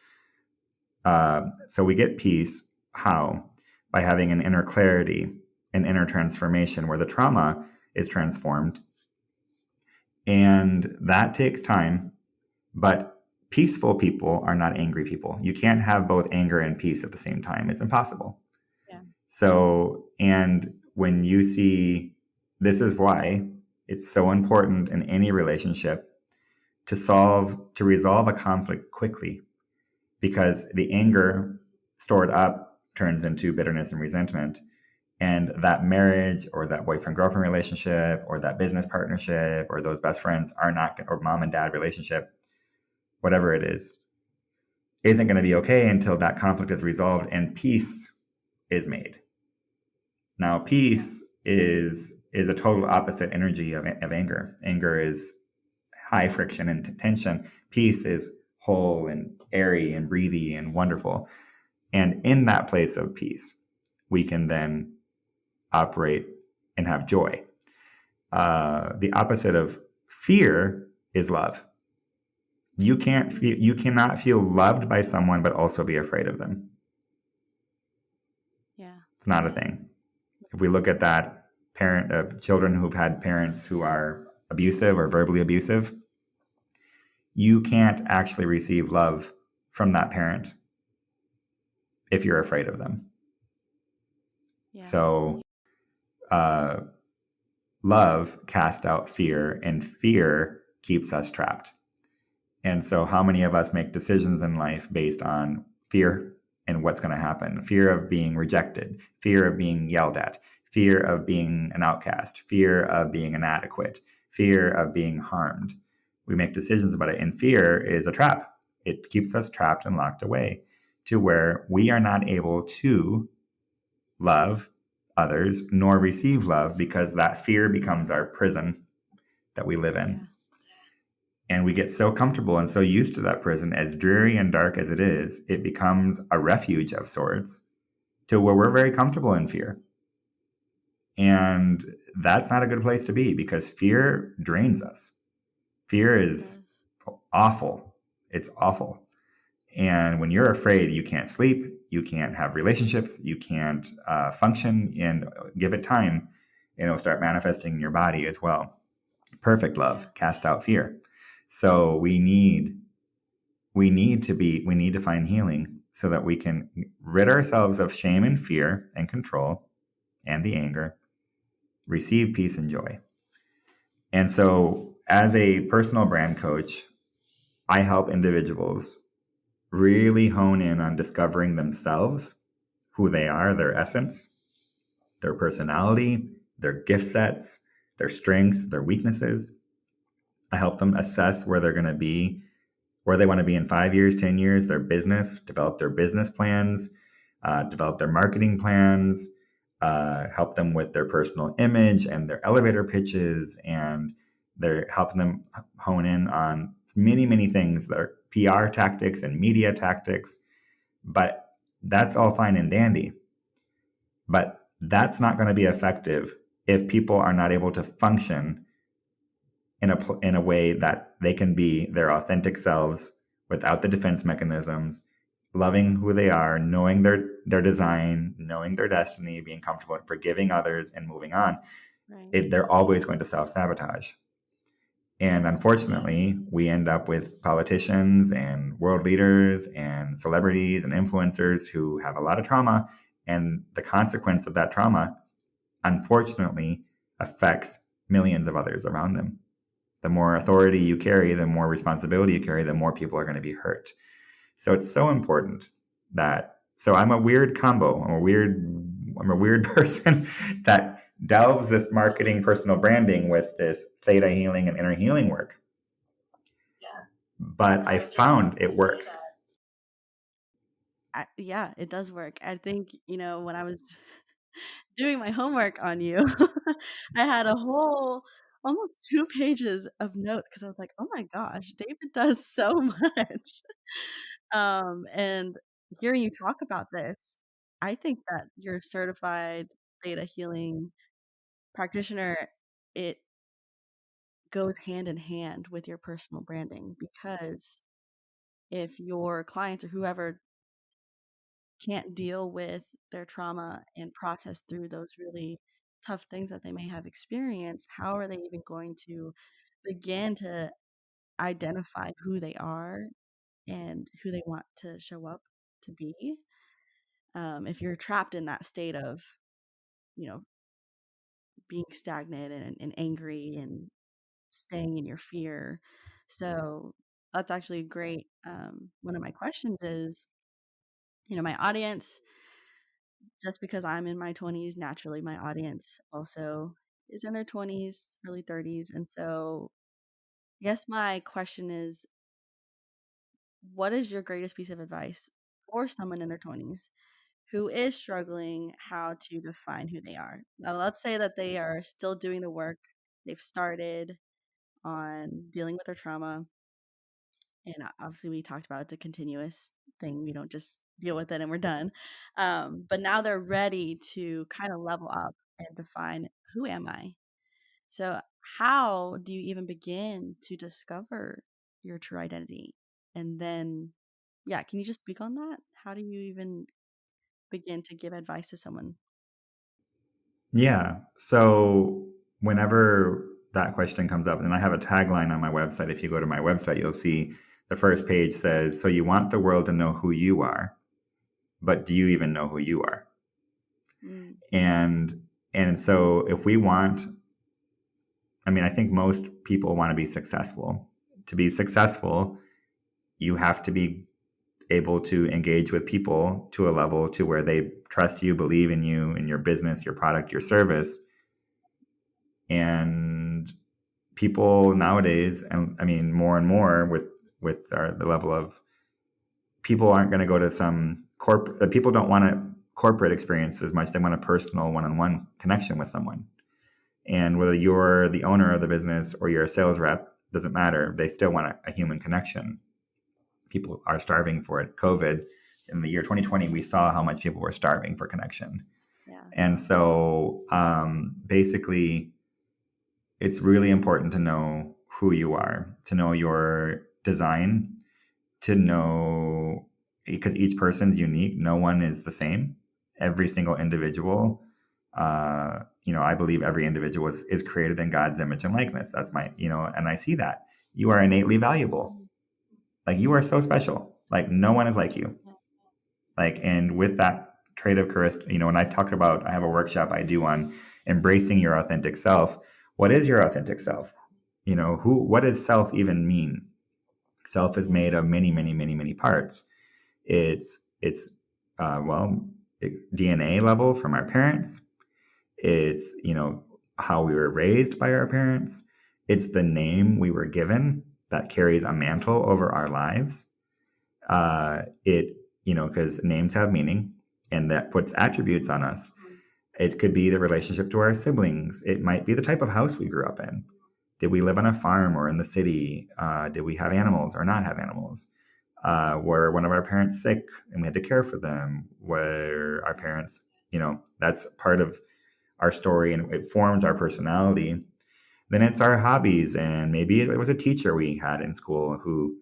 So we get peace. How? By having an inner clarity, an inner transformation where the trauma is transformed. And that takes time, but peaceful people are not angry people. You can't have both anger and peace at the same time. It's impossible. Yeah. So, and when you see, this is why it's so important in any relationship to resolve a conflict quickly, because the anger stored up turns into bitterness and resentment. And that marriage or that boyfriend-girlfriend relationship or that business partnership or those best friends or mom and dad relationship, whatever it is, isn't going to be okay until that conflict is resolved and peace is made. Now, peace is a total opposite energy of anger. Anger is high friction and tension. Peace is whole and airy and breathy and wonderful. And in that place of peace, we can then operate and have joy. The opposite of fear is love. You cannot feel loved by someone but also be afraid of them. Yeah, it's not a thing. If we look at that, children who've had parents who are abusive or verbally abusive, you can't actually receive love from that parent if you're afraid of them. Yeah. So love casts out fear, and fear keeps us trapped. And so, how many of us make decisions in life based on fear and what's going to happen? Fear of being rejected, fear of being yelled at, fear of being an outcast, fear of being inadequate, fear of being harmed. We make decisions about it, and fear is a trap. It keeps us trapped and locked away to where we are not able to love others nor receive love because that fear becomes our prison that we live in. Yeah. And we get so comfortable and so used to that prison, as dreary and dark as it is, it becomes a refuge of sorts to where we're very comfortable in fear. And that's not a good place to be because fear drains us. Fear is awful. It's awful. And when you're afraid, you can't sleep, you can't have relationships, you can't function, and give it time, and it'll start manifesting in your body as well. Perfect love cast out fear. So we need to find healing so that we can rid ourselves of shame and fear and control and the anger, receive peace and joy. And so as a personal brand coach, I help individuals really hone in on discovering themselves, who they are, their essence, their personality, their gift sets, their strengths, their weaknesses. I help them assess where they're going to be, where they want to be in 5 years, 10 years, their business, develop their business plans, develop their marketing plans, help them with their personal image and their elevator pitches. And they're helping them hone in on many, many things that are PR tactics and media tactics. But that's all fine and dandy. But that's not going to be effective if people are not able to function in a way that they can be their authentic selves without the defense mechanisms, loving who they are, knowing their design, knowing their destiny, being comfortable, forgiving others, and moving on. Right. They're always going to self-sabotage. And unfortunately, we end up with politicians and world leaders and celebrities and influencers who have a lot of trauma. And the consequence of that trauma, unfortunately, affects millions of others around them. The more authority you carry, the more responsibility you carry, the more people are going to be hurt. So it's so important so I'm a weird combo. I'm a weird person that delves this marketing, personal branding with this theta healing and inner healing work. Yeah. But I found it works. Yeah, it does work. I think, when I was doing my homework on you, I had a whole almost 2 pages of notes because I was like, "Oh my gosh, David does so much." And hearing you talk about this, I think that your certified theta healing practitioner, it goes hand in hand with your personal branding because if your clients or whoever can't deal with their trauma and process through those really tough things that they may have experienced, how are they even going to begin to identify who they are and who they want to show up to be? If you're trapped in that state of, you know, being stagnant and angry and staying in your fear. So that's actually great. One of my questions is, my audience, just because I'm in my 20s, naturally my audience also is in their 20s, early 30s. And so I guess my question is, what is your greatest piece of advice for someone in their 20s who is struggling how to define who they are? Now, let's say that they are still doing the work. They've started on dealing with their trauma. And obviously, we talked about it's a continuous thing. We don't just deal with it and we're done. But now they're ready to kind of level up and define, who am I? So, how do you even begin to discover your true identity? And then, yeah, can you just speak on that? How do you even begin to give advice to someone? Yeah. So whenever that question comes up, and I have a tagline on my website. If you go to my website, you'll see the first page says, "So you want the world to know who you are, but do you even know who you are?" Mm. And so if we want I mean, I think most people want to be successful. To be successful, you have to be able to engage with people to a level to where they trust you, believe in you, in your business, your product, your service. And people nowadays, and I mean more and more the level of people aren't going to go to some corporate. People don't want a corporate experience as much. They want a personal, one-on-one connection with someone. And whether you're the owner of the business or you're a sales rep, doesn't matter. They still want a human connection. People are starving for it. COVID, in the year 2020, we saw how much people were starving for connection. Yeah. And so basically, it's really important to know who you are, to know your design, to know, because each person's unique. No one is the same. Every single individual, I believe every individual is created in God's image and likeness. That's my, and I see that. You are innately valuable. Like, you are so special. Like, no one is like you. Like, and with that trait of charisma, when I talk about, I have a workshop I do on embracing your authentic self. What is your authentic self? What does self even mean? Self is made of many, many, many, many parts. It's DNA level from our parents. It's, how we were raised by our parents. It's the name we were given that carries a mantle over our lives. Because names have meaning, and that puts attributes on us. It could be the relationship to our siblings. It might be the type of house we grew up in. Did we live on a farm or in the city? Did we have animals or not have animals? Were one of our parents sick and we had to care for them? Were our parents, that's part of our story, and it forms our personality. Then it's our hobbies, and maybe it was a teacher we had in school who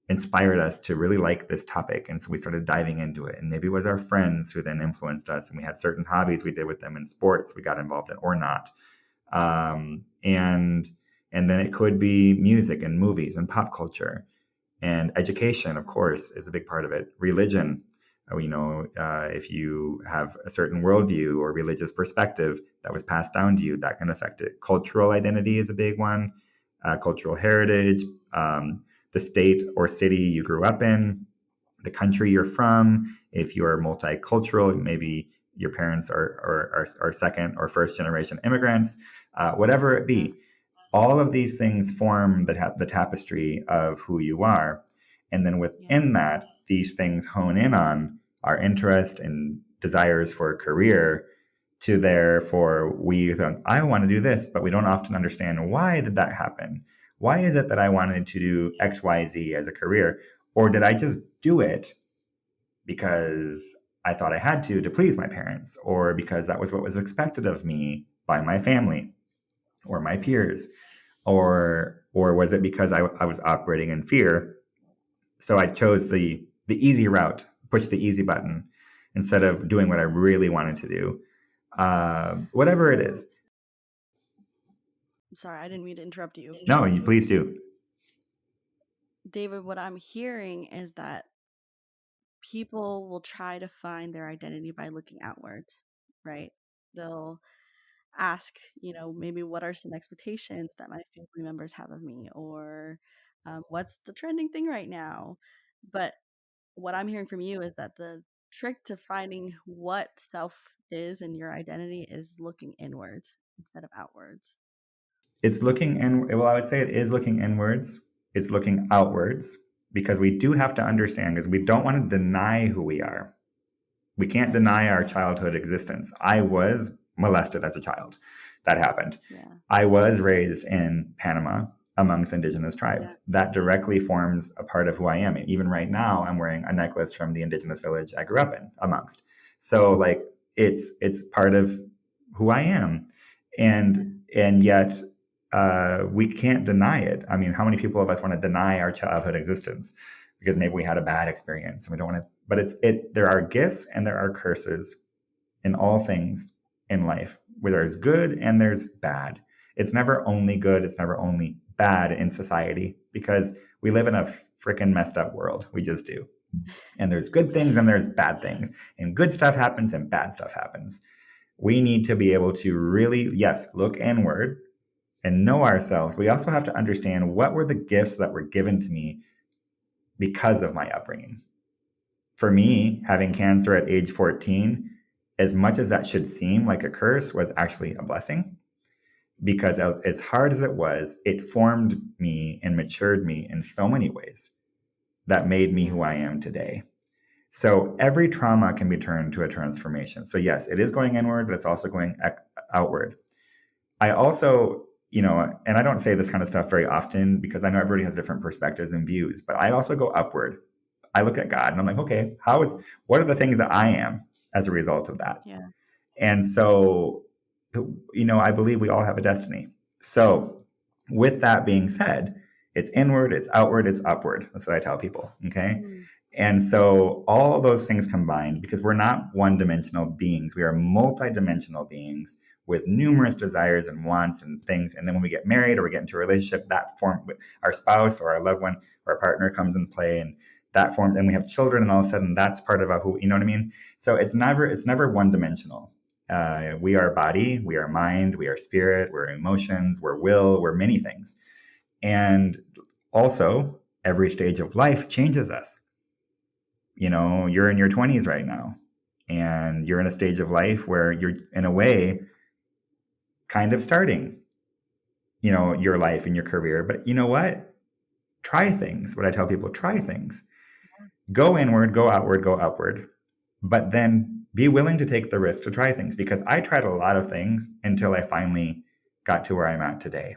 inspired us to really like this topic, and so we started diving into it. And maybe it was our friends who then influenced us, and we had certain hobbies we did with them in sports we got involved in or not. And then it could be music and movies and pop culture, and education, of course, is a big part of it. Religion, if you have a certain worldview or religious perspective that was passed down to you, that can affect it. Cultural identity is a big one. Cultural heritage, the state or city you grew up in, the country you're from. If you're multicultural, maybe your parents are second or first generation immigrants, whatever it be. All of these things form the tapestry of who you are. And then within that, these things hone in on our interest and desires for a career, to therefore we think, I want to do this, but we don't often understand, why did that happen? Why is it that I wanted to do X, Y, Z as a career? Or did I just do it because I thought I had to please my parents, or because that was what was expected of me by my family or my peers? Or was it because I was operating in fear? So I chose the easy route, push the easy button, instead of doing what I really wanted to do. Whatever it is. I'm sorry, I didn't mean to interrupt you. No, you please do. David, what I'm hearing is that people will try to find their identity by looking outwards, right? They'll ask, maybe what are some expectations that my family members have of me, or what's the trending thing right now? But what I'm hearing from you is that the trick to finding what self is and your identity is looking inwards instead of outwards. It's looking in. Well, I would say it is looking inwards. It's looking outwards, because we do have to understand, because we don't want to deny who we are. We can't deny our childhood existence. I was molested as a child. That happened. Yeah. I was raised in Panama amongst indigenous tribes. That directly forms a part of who I am. Even right now, I'm wearing a necklace from the indigenous village I grew up in amongst. So like, it's part of who I am. And yet we can't deny it. I mean, how many people of us want to deny our childhood existence because maybe we had a bad experience and we don't want to, but there are gifts and there are curses in all things in life, where there's good and there's bad. It's never only good. It's never only bad in society, because we live in a freaking messed up world. We just do. And there's good things and there's bad things, and good stuff happens and bad stuff happens. We need to be able to really, yes, look inward, and know ourselves, we also have to understand what were the gifts that were given to me because of my upbringing. For me, having cancer at age 14, as much as that should seem like a curse, was actually a blessing, because as hard as it was, it formed me and matured me in so many ways that made me who I am today. So every trauma can be turned to a transformation. So yes, it is going inward, but it's also going outward. I also, and I don't say this kind of stuff very often because I know everybody has different perspectives and views, but I also go upward. I look at God and I'm like, okay, what are the things that I am as a result of that? Yeah. And so, I believe we all have a destiny. So with that being said, it's inward, it's outward, it's upward. That's what I tell people. Okay. Mm. And so all of those things combined, because we're not one-dimensional beings, we are multi-dimensional beings with numerous desires and wants and things. And then when we get married or we get into a relationship, that form, our spouse or our loved one or our partner comes in play, and that forms, and we have children, and all of a sudden that's part of who, you know what I mean? So it's never one-dimensional. We are body, we are mind, we are spirit, we're emotions, we're will, we're many things. And also, every stage of life changes us. You're in your 20s right now, and you're in a stage of life where you're, in a way, kind of starting, your life and your career. But you know what? Try things. What I tell people, try things. Go inward, go outward, go upward. But then be willing to take the risk to try things, because I tried a lot of things until I finally got to where I'm at today.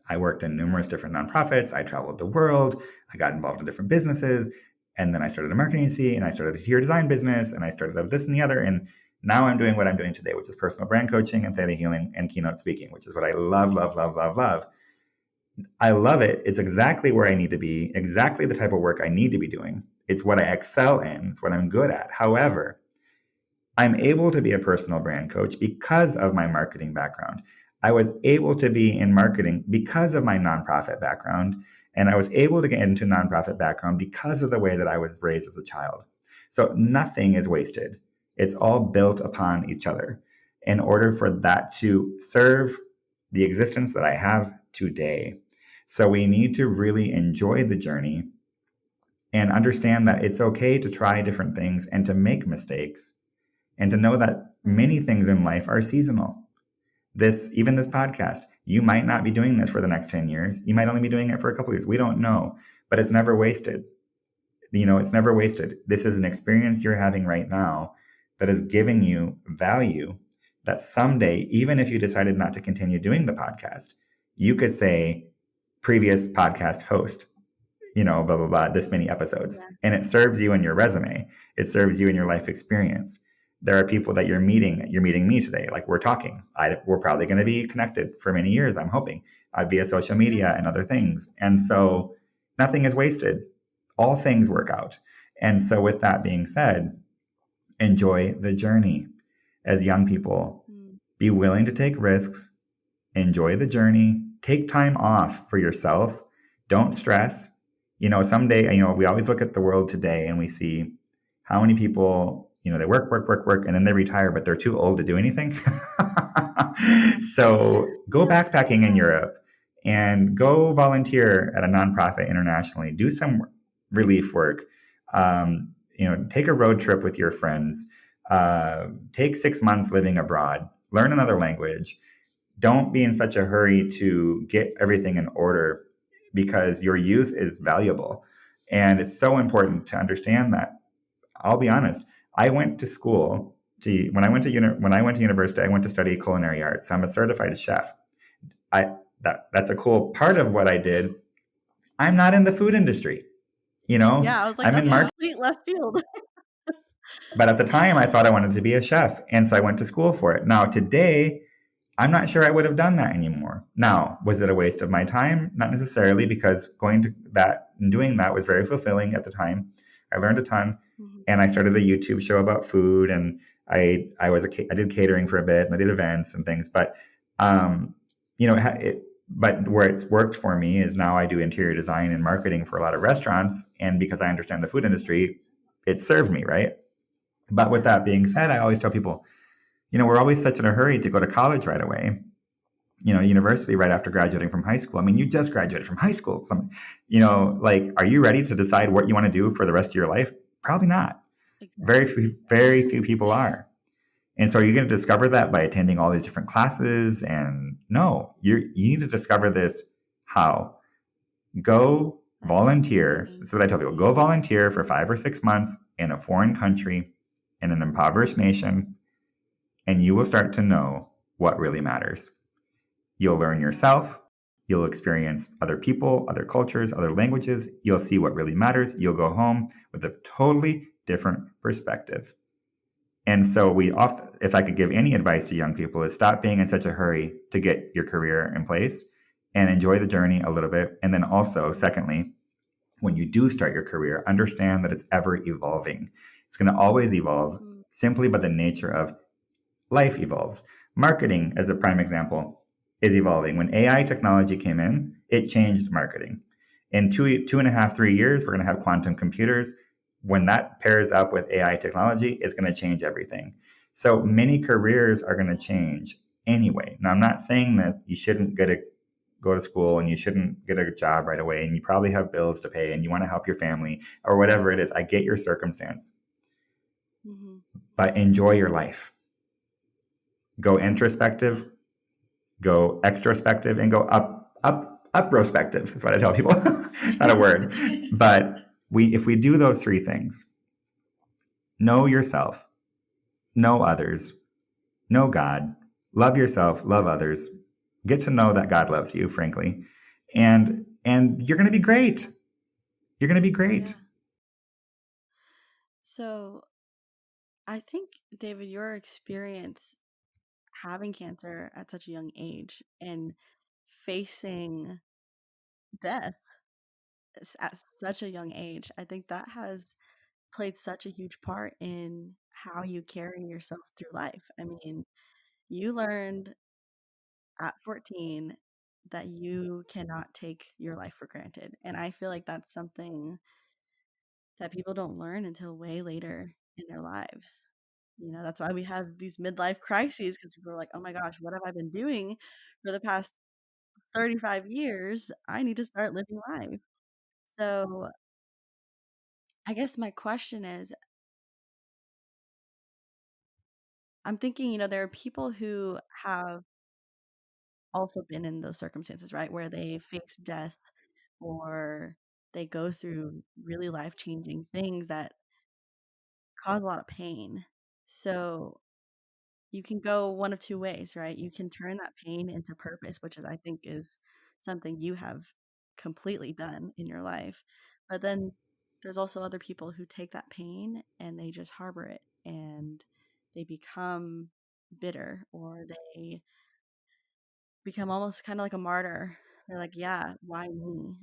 I worked in numerous different nonprofits. I traveled the world. I got involved in different businesses. And then I started a marketing agency, and I started a interior design business, and I started up this and the other. And now I'm doing what I'm doing today, which is personal brand coaching and theta healing and keynote speaking, which is what I love, love, love, love, love. I love it. It's exactly where I need to be, exactly the type of work I need to be doing. It's what I excel in. It's what I'm good at. However, I'm able to be a personal brand coach because of my marketing background. I was able to be in marketing because of my nonprofit background. And I was able to get into nonprofit background because of the way that I was raised as a child. So nothing is wasted. It's all built upon each other in order for that to serve the existence that I have today. So we need to really enjoy the journey and understand that it's okay to try different things and to make mistakes, and to know that many things in life are seasonal. Even this podcast, you might not be doing this for the next 10 years. You might only be doing it for a couple of years. We don't know, but it's never wasted. It's never wasted. This is an experience you're having right now that is giving you value, that someday, even if you decided not to continue doing the podcast, you could say previous podcast host, blah, blah, blah, this many episodes. Yeah. And it serves you in your resume. It serves you in your life experience. There are people that you're meeting me today. Like, we're talking. We're probably going to be connected for many years, I'm hoping, via social media and other things. And so nothing is wasted. All things work out. And so with that being said, enjoy the journey. As young people, be willing to take risks, enjoy the journey, take time off for yourself. Don't stress. Someday, we always look at the world today and we see how many people, they work, and then they retire, but they're too old to do anything. So go backpacking in Europe and go volunteer at a nonprofit internationally. Do some relief work. Take a road trip with your friends. Take 6 months living abroad. Learn another language. Don't be in such a hurry to get everything in order, because your youth is valuable. And it's so important to understand that. I'll be honest. I went to school when I went to university, I went to study culinary arts. So I'm a certified chef. That's a cool part of what I did. I'm not in the food industry. Yeah, I was like, I'm that's in marketing. complete left field. But at the time, I thought I wanted to be a chef. And so I went to school for it. Now, today, I'm not sure I would have done that anymore. Now, was it a waste of my time? Not necessarily, because going to that and doing that was very fulfilling at the time. I learned a ton, and I started a YouTube show about food, and I did catering for a bit, and I did events and things. But but where it's worked for me is now I do interior design and marketing for a lot of restaurants, and because I understand the food industry, it served me, right? But with that being said, I always tell people, we're always such in a hurry to go to college right away. university right after graduating from high school. I mean, you just graduated from high school. Like, are you ready to decide what you want to do for the rest of your life? Probably not. Exactly. Very few people are. And so, are you going to discover that by attending all these different classes? And no, you need to discover this how. Go That's volunteer. amazing. This is what I tell people. Go volunteer for 5 or 6 months in a foreign country, in an impoverished nation, and you will start to know what really matters. You'll learn yourself. You'll experience other people, other cultures, other languages. You'll see what really matters. You'll go home with a totally different perspective. And so we often, if I could give any advice to young people, is stop being in such a hurry to get your career in place and enjoy the journey a little bit. And then also, secondly, when you do start your career, understand that it's ever evolving. It's going to always evolve simply by the nature of life evolves. Marketing, as a prime example, is evolving. When AI technology came in, it changed marketing. In 2.5, 3 years, we're going to have quantum computers. When that pairs up with AI technology, it's going to change everything. So many careers are going to change anyway. Now, I'm not saying that you shouldn't go to school and you shouldn't get a job right away, and you probably have bills to pay and you want to help your family or whatever it is. I get your circumstance, but enjoy your life. Go introspective, go extrospective, and go uprospective is what I tell people. Not a word. But if we do those 3 things, know yourself, know others, know God, love yourself, love others, get to know that God loves you, frankly, and you're going to be great. You're going to be great. Yeah. So I think, David, your experience having cancer at such a young age and facing death at such a young age, I think that has played such a huge part in how you carry yourself through life. I mean, you learned at 14 that you cannot take your life for granted. And I feel like that's something that people don't learn until way later in their lives. That's why we have these midlife crises, because people are like, oh my gosh, what have I been doing for the past 35 years? I need to start living life. So I guess my question is, I'm thinking, there are people who have also been in those circumstances, right? Where they face death or they go through really life changing things that cause a lot of pain. So you can go one of 2 ways, right? You can turn that pain into purpose, which is, I think, is something you have completely done in your life. But then there's also other people who take that pain and they just harbor it and they become bitter, or they become almost kind of like a martyr. They're like, yeah, why me?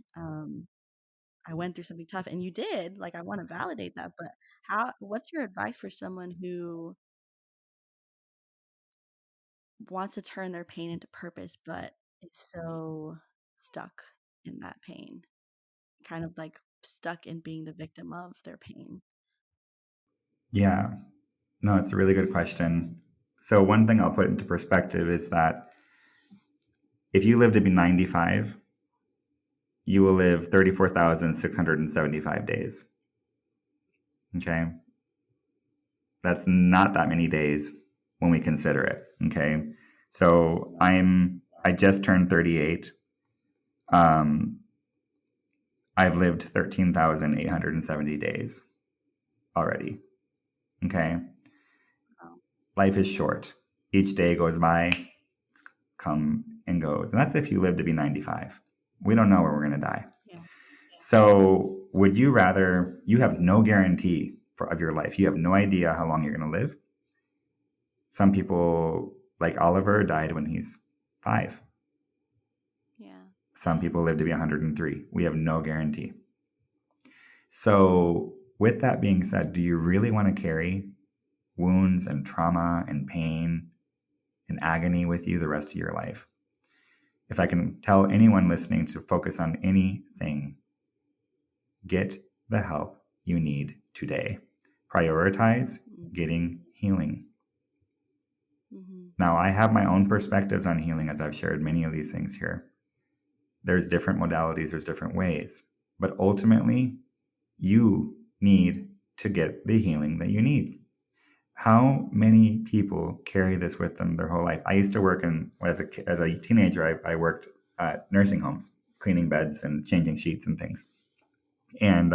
I went through something tough, and you did. Like, I want to validate that, but what's your advice for someone who wants to turn their pain into purpose, but is so stuck in that pain, kind of like stuck in being the victim of their pain? Yeah. No, it's a really good question. So one thing I'll put into perspective is that if you live to be 95, you will live 34,675 days. Okay. That's not that many days when we consider it. Okay. So I just turned 38. I've lived 13,870 days already. Okay. Life is short. Each day goes by, come and goes. And that's if you live to be 95. We don't know where we're going to die. Yeah. So would you rather, you have no guarantee of your life. You have no idea how long you're going to live. Some people, like Oliver, died when he's 5. Yeah. Some people live to be 103. We have no guarantee. So with that being said, do you really want to carry wounds and trauma and pain and agony with you the rest of your life? If I can tell anyone listening to focus on anything, get the help you need today. Prioritize getting healing. Now, I have my own perspectives on healing, as I've shared many of these things here. There's different modalities, there's different ways. But ultimately, you need to get the healing that you need. How many people carry this with them their whole life? I used to work as a teenager, I worked at nursing homes, cleaning beds and changing sheets and things. And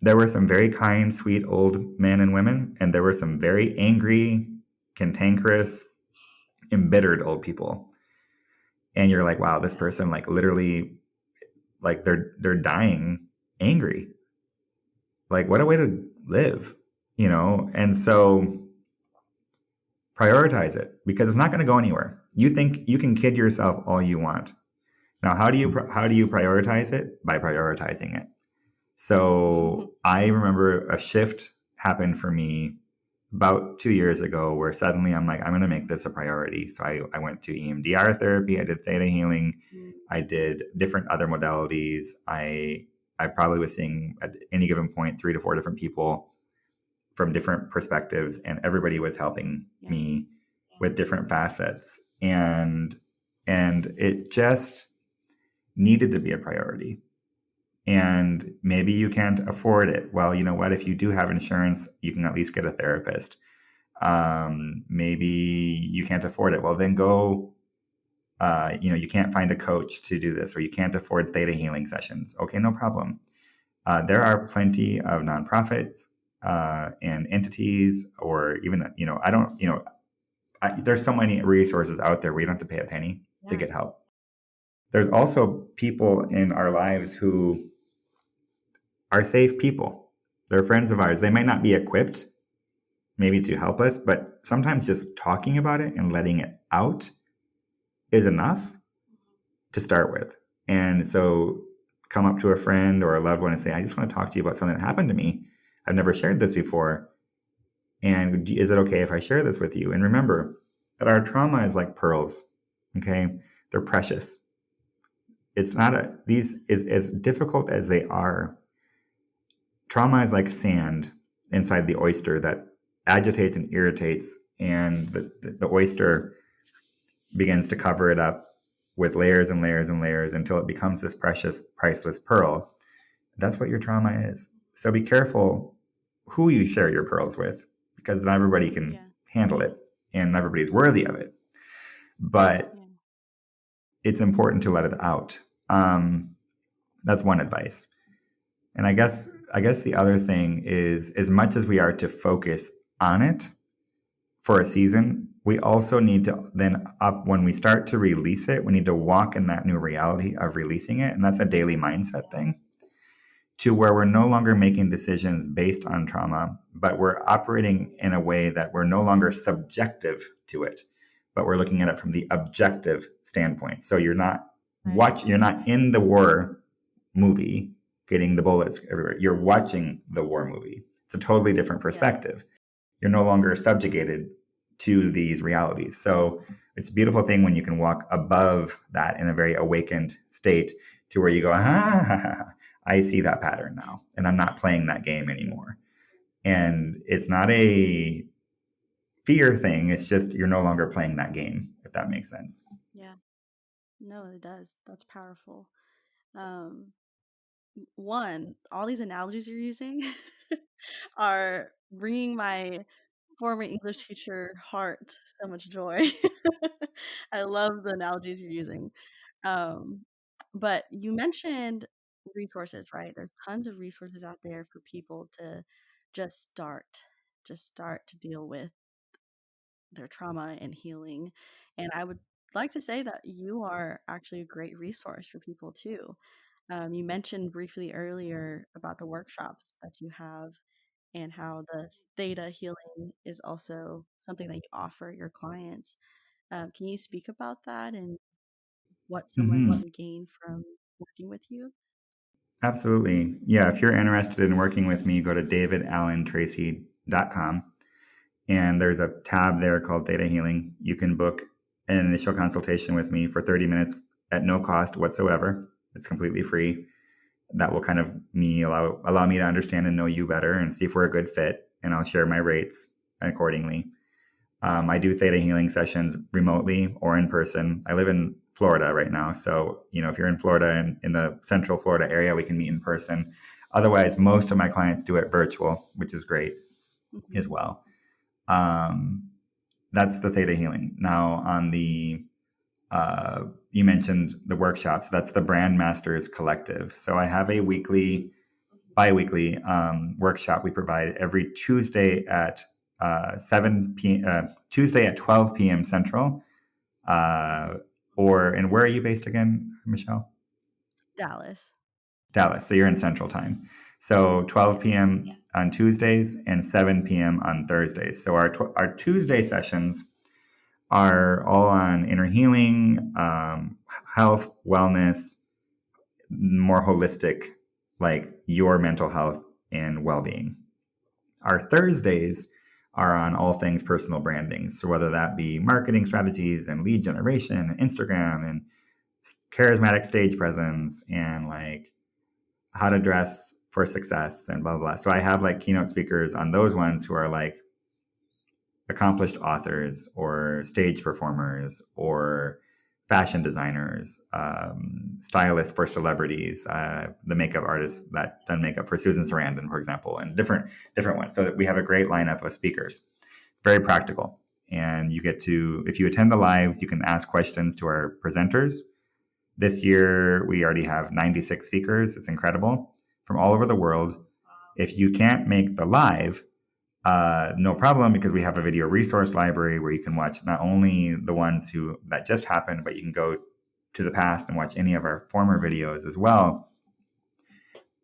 there were some very kind, sweet old men and women, and there were some very angry, cantankerous, embittered old people. And you're like, wow, this person like literally, like they're dying angry. Like, what a way to live, you know? And so prioritize it, because it's not going to go anywhere. You think you can kid yourself all you want. Now, how do you prioritize it? By prioritizing it. So I remember a shift happened for me about 2 years ago where suddenly I'm like, I'm going to make this a priority. So I went to EMDR therapy. I did theta healing. I did different other modalities. I probably was seeing at any given point 3 to 4 different people from different perspectives, and everybody was helping me with different facets. And it just needed to be a priority. And maybe you can't afford it. Well, you know what? If you do have insurance, you can at least get a therapist. Maybe you can't afford it. Well, then go, you can't find a coach to do this, or you can't afford theta healing sessions. Okay, no problem. There are plenty of nonprofits and entities, or even, there's so many resources out there where you don't have to pay a penny to get help. There's also people in our lives who are safe people. They're friends of ours. They might not be equipped maybe to help us, but sometimes just talking about it and letting it out is enough to start with. And so come up to a friend or a loved one and say, I just want to talk to you about something that happened to me. I've never shared this before. And is it okay if I share this with you? And remember that our trauma is like pearls. Okay. They're precious. It's not these is as difficult as they are. Trauma is like sand inside the oyster that agitates and irritates, and the oyster begins to cover it up with layers and layers and layers until it becomes this precious, priceless pearl. That's what your trauma is. So be careful who you share your pearls with, because not everybody can handle it, and everybody's worthy of it. But it's important to let it out. That's one advice. And I guess the other thing is, as much as we are to focus on it for a season, we also need to then when we start to release it, we need to walk in that new reality of releasing it. And that's a daily mindset thing, to where we're no longer making decisions based on trauma, but we're operating in a way that we're no longer subjective to it, but we're looking at it from the objective standpoint. So you're not you're not in the war movie getting the bullets everywhere. You're watching the war movie. It's a totally different perspective. You're no longer subjugated to these realities. So it's a beautiful thing when you can walk above that in a very awakened state, to where you go, I see that pattern now, and I'm not playing that game anymore. And it's not a fear thing. It's just you're no longer playing that game, if that makes sense. Yeah. No, it does. That's powerful. One, all these analogies you're using are bringing my former English teacher heart so much joy. I love the analogies you're using. But you mentioned resources, right? There's tons of resources out there for people to just start to deal with their trauma and healing. And I would like to say that you are actually a great resource for people too. You mentioned briefly earlier about the workshops that you have, and how the theta healing is also something that you offer your clients. Can you speak about that and what someone can gain from working with you? Absolutely. Yeah. If you're interested in working with me, go to davidallentracy.com. And there's a tab there called Theta Healing. You can book an initial consultation with me for 30 minutes at no cost whatsoever. It's completely free. That will kind of allow me to understand and know you better and see if we're a good fit. And I'll share my rates accordingly. I do theta healing sessions remotely or in person. I live in Florida right now. So, if you're in Florida and in the central Florida area, we can meet in person. Otherwise, most of my clients do it virtual, which is great as Mhm. well. That's the theta healing. Now, on the you mentioned the workshops. That's the Brand Masters Collective. So I have a bi-weekly workshop we provide every Tuesday at 7 p.m. Tuesday at 12 p.m. Central. And where are you based again, Michelle? Dallas. Dallas. So you're in Central Time. So 12 Yeah. p.m. on Tuesdays and 7 p.m. on Thursdays. So our Tuesday sessions are all on inner healing, health, wellness, more holistic, like your mental health and well-being. Our Thursdays are on all things personal branding. So whether that be marketing strategies and lead generation and Instagram and charismatic stage presence and like how to dress for success and blah, blah, blah. So I have like keynote speakers on those ones who are like accomplished authors or stage performers or fashion designers, stylists for celebrities, the makeup artists that done makeup for Susan Sarandon, for example, and different ones. So that we have a great lineup of speakers, very practical. And you get to, if you attend the lives, you can ask questions to our presenters. This year, we already have 96 speakers. It's incredible from all over the world. If you can't make the live, no problem, because we have a video resource library where you can watch not only the ones that just happened, but you can go to the past and watch any of our former videos as well.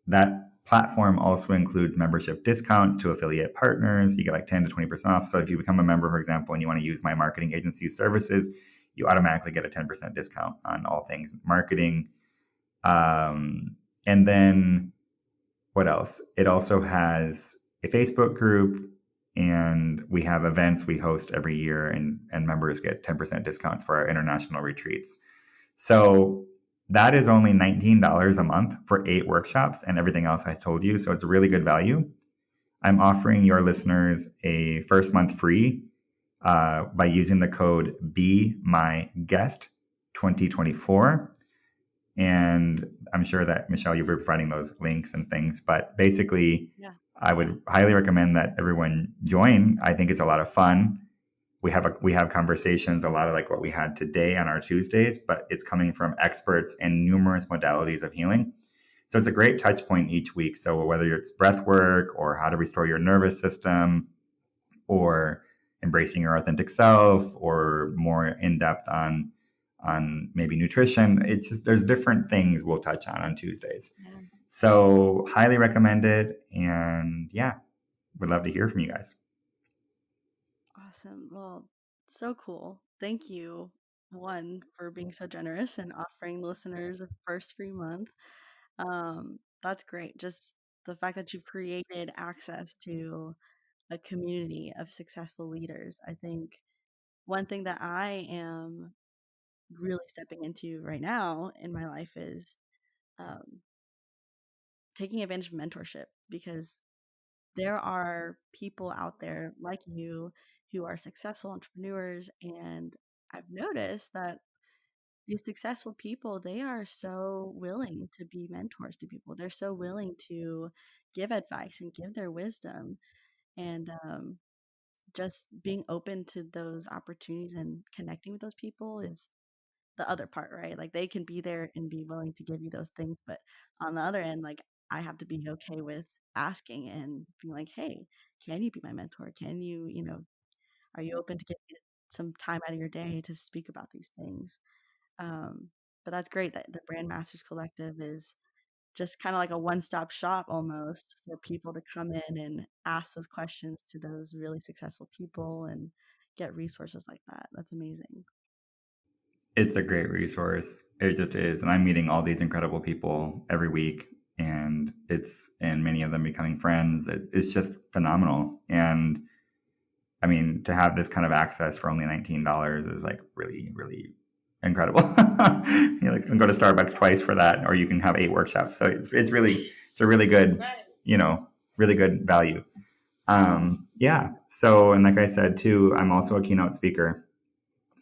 That platform also includes membership discounts to affiliate partners. You get like 10 to 20% off. So if you become a member, for example, and you want to use my marketing agency services, you automatically get a 10% discount on all things marketing. And then what else? It also has a Facebook group, and we have events we host every year, and members get 10% discounts for our international retreats. So that is only $19 a month for 8 workshops and everything else I told you. So it's a really good value. I'm offering your listeners a first month free by using the code BeMyGuest2024. And I'm sure that, Michelle, you'll be providing those links and things. But basically, Yeah. I would highly recommend that everyone join. I think it's a lot of fun. We have conversations, a lot of like what we had today on our Tuesdays, but it's coming from experts in numerous modalities of healing. So it's a great touch point each week. So whether it's breath work or how to restore your nervous system or embracing your authentic self or more in depth on maybe nutrition, it's just, there's different things we'll touch on Tuesdays. Yeah. So highly recommend it. And yeah, would love to hear from you guys. Awesome. Well, so cool. Thank you, one, for being so generous and offering listeners a first free month. That's great. Just the fact that you've created access to a community of successful leaders. I think one thing that I am really stepping into right now in my life is um, taking advantage of mentorship, because there are people out there like you who are successful entrepreneurs. And I've noticed that these successful people, they are so willing to be mentors to people. They're so willing to give advice and give their wisdom. And just being open to those opportunities and connecting with those people is the other part, right? Like they can be there and be willing to give you those things, but on the other end, like I have to be okay with asking and being like, "Hey, can you be my mentor? Can you, are you open to getting some time out of your day to speak about these things?" Um, but that's great that the Brand Masters Collective is just kind of like a one-stop shop almost for people to come in and ask those questions to those really successful people and get resources like that. That's amazing. It's a great resource. It just is. And I'm meeting all these incredible people every week, and many of them becoming friends. It's just phenomenal. And I mean, to have this kind of access for only $19 is like really, really incredible. You can go to Starbucks twice for that, or you can have 8 workshops. So it's a really good, really good value. Yeah. So, and like I said too, I'm also a keynote speaker.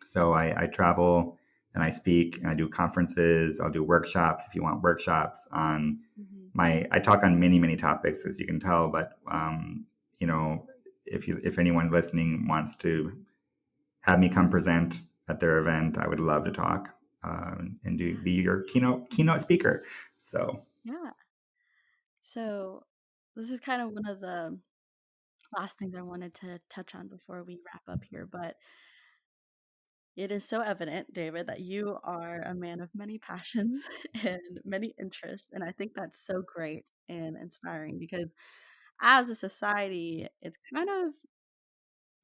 So I travel and I speak and I do conferences. I'll do workshops if you want workshops on Mhm. I talk on many, many topics, as you can tell, but, you know, if anyone listening wants to have me come present at their event, I would love to talk, and be your keynote speaker. So Yeah. So this is kind of one of the last things I wanted to touch on before we wrap up here, but it is so evident, David, that you are a man of many passions and many interests. And I think that's so great and inspiring because as a society, it's kind of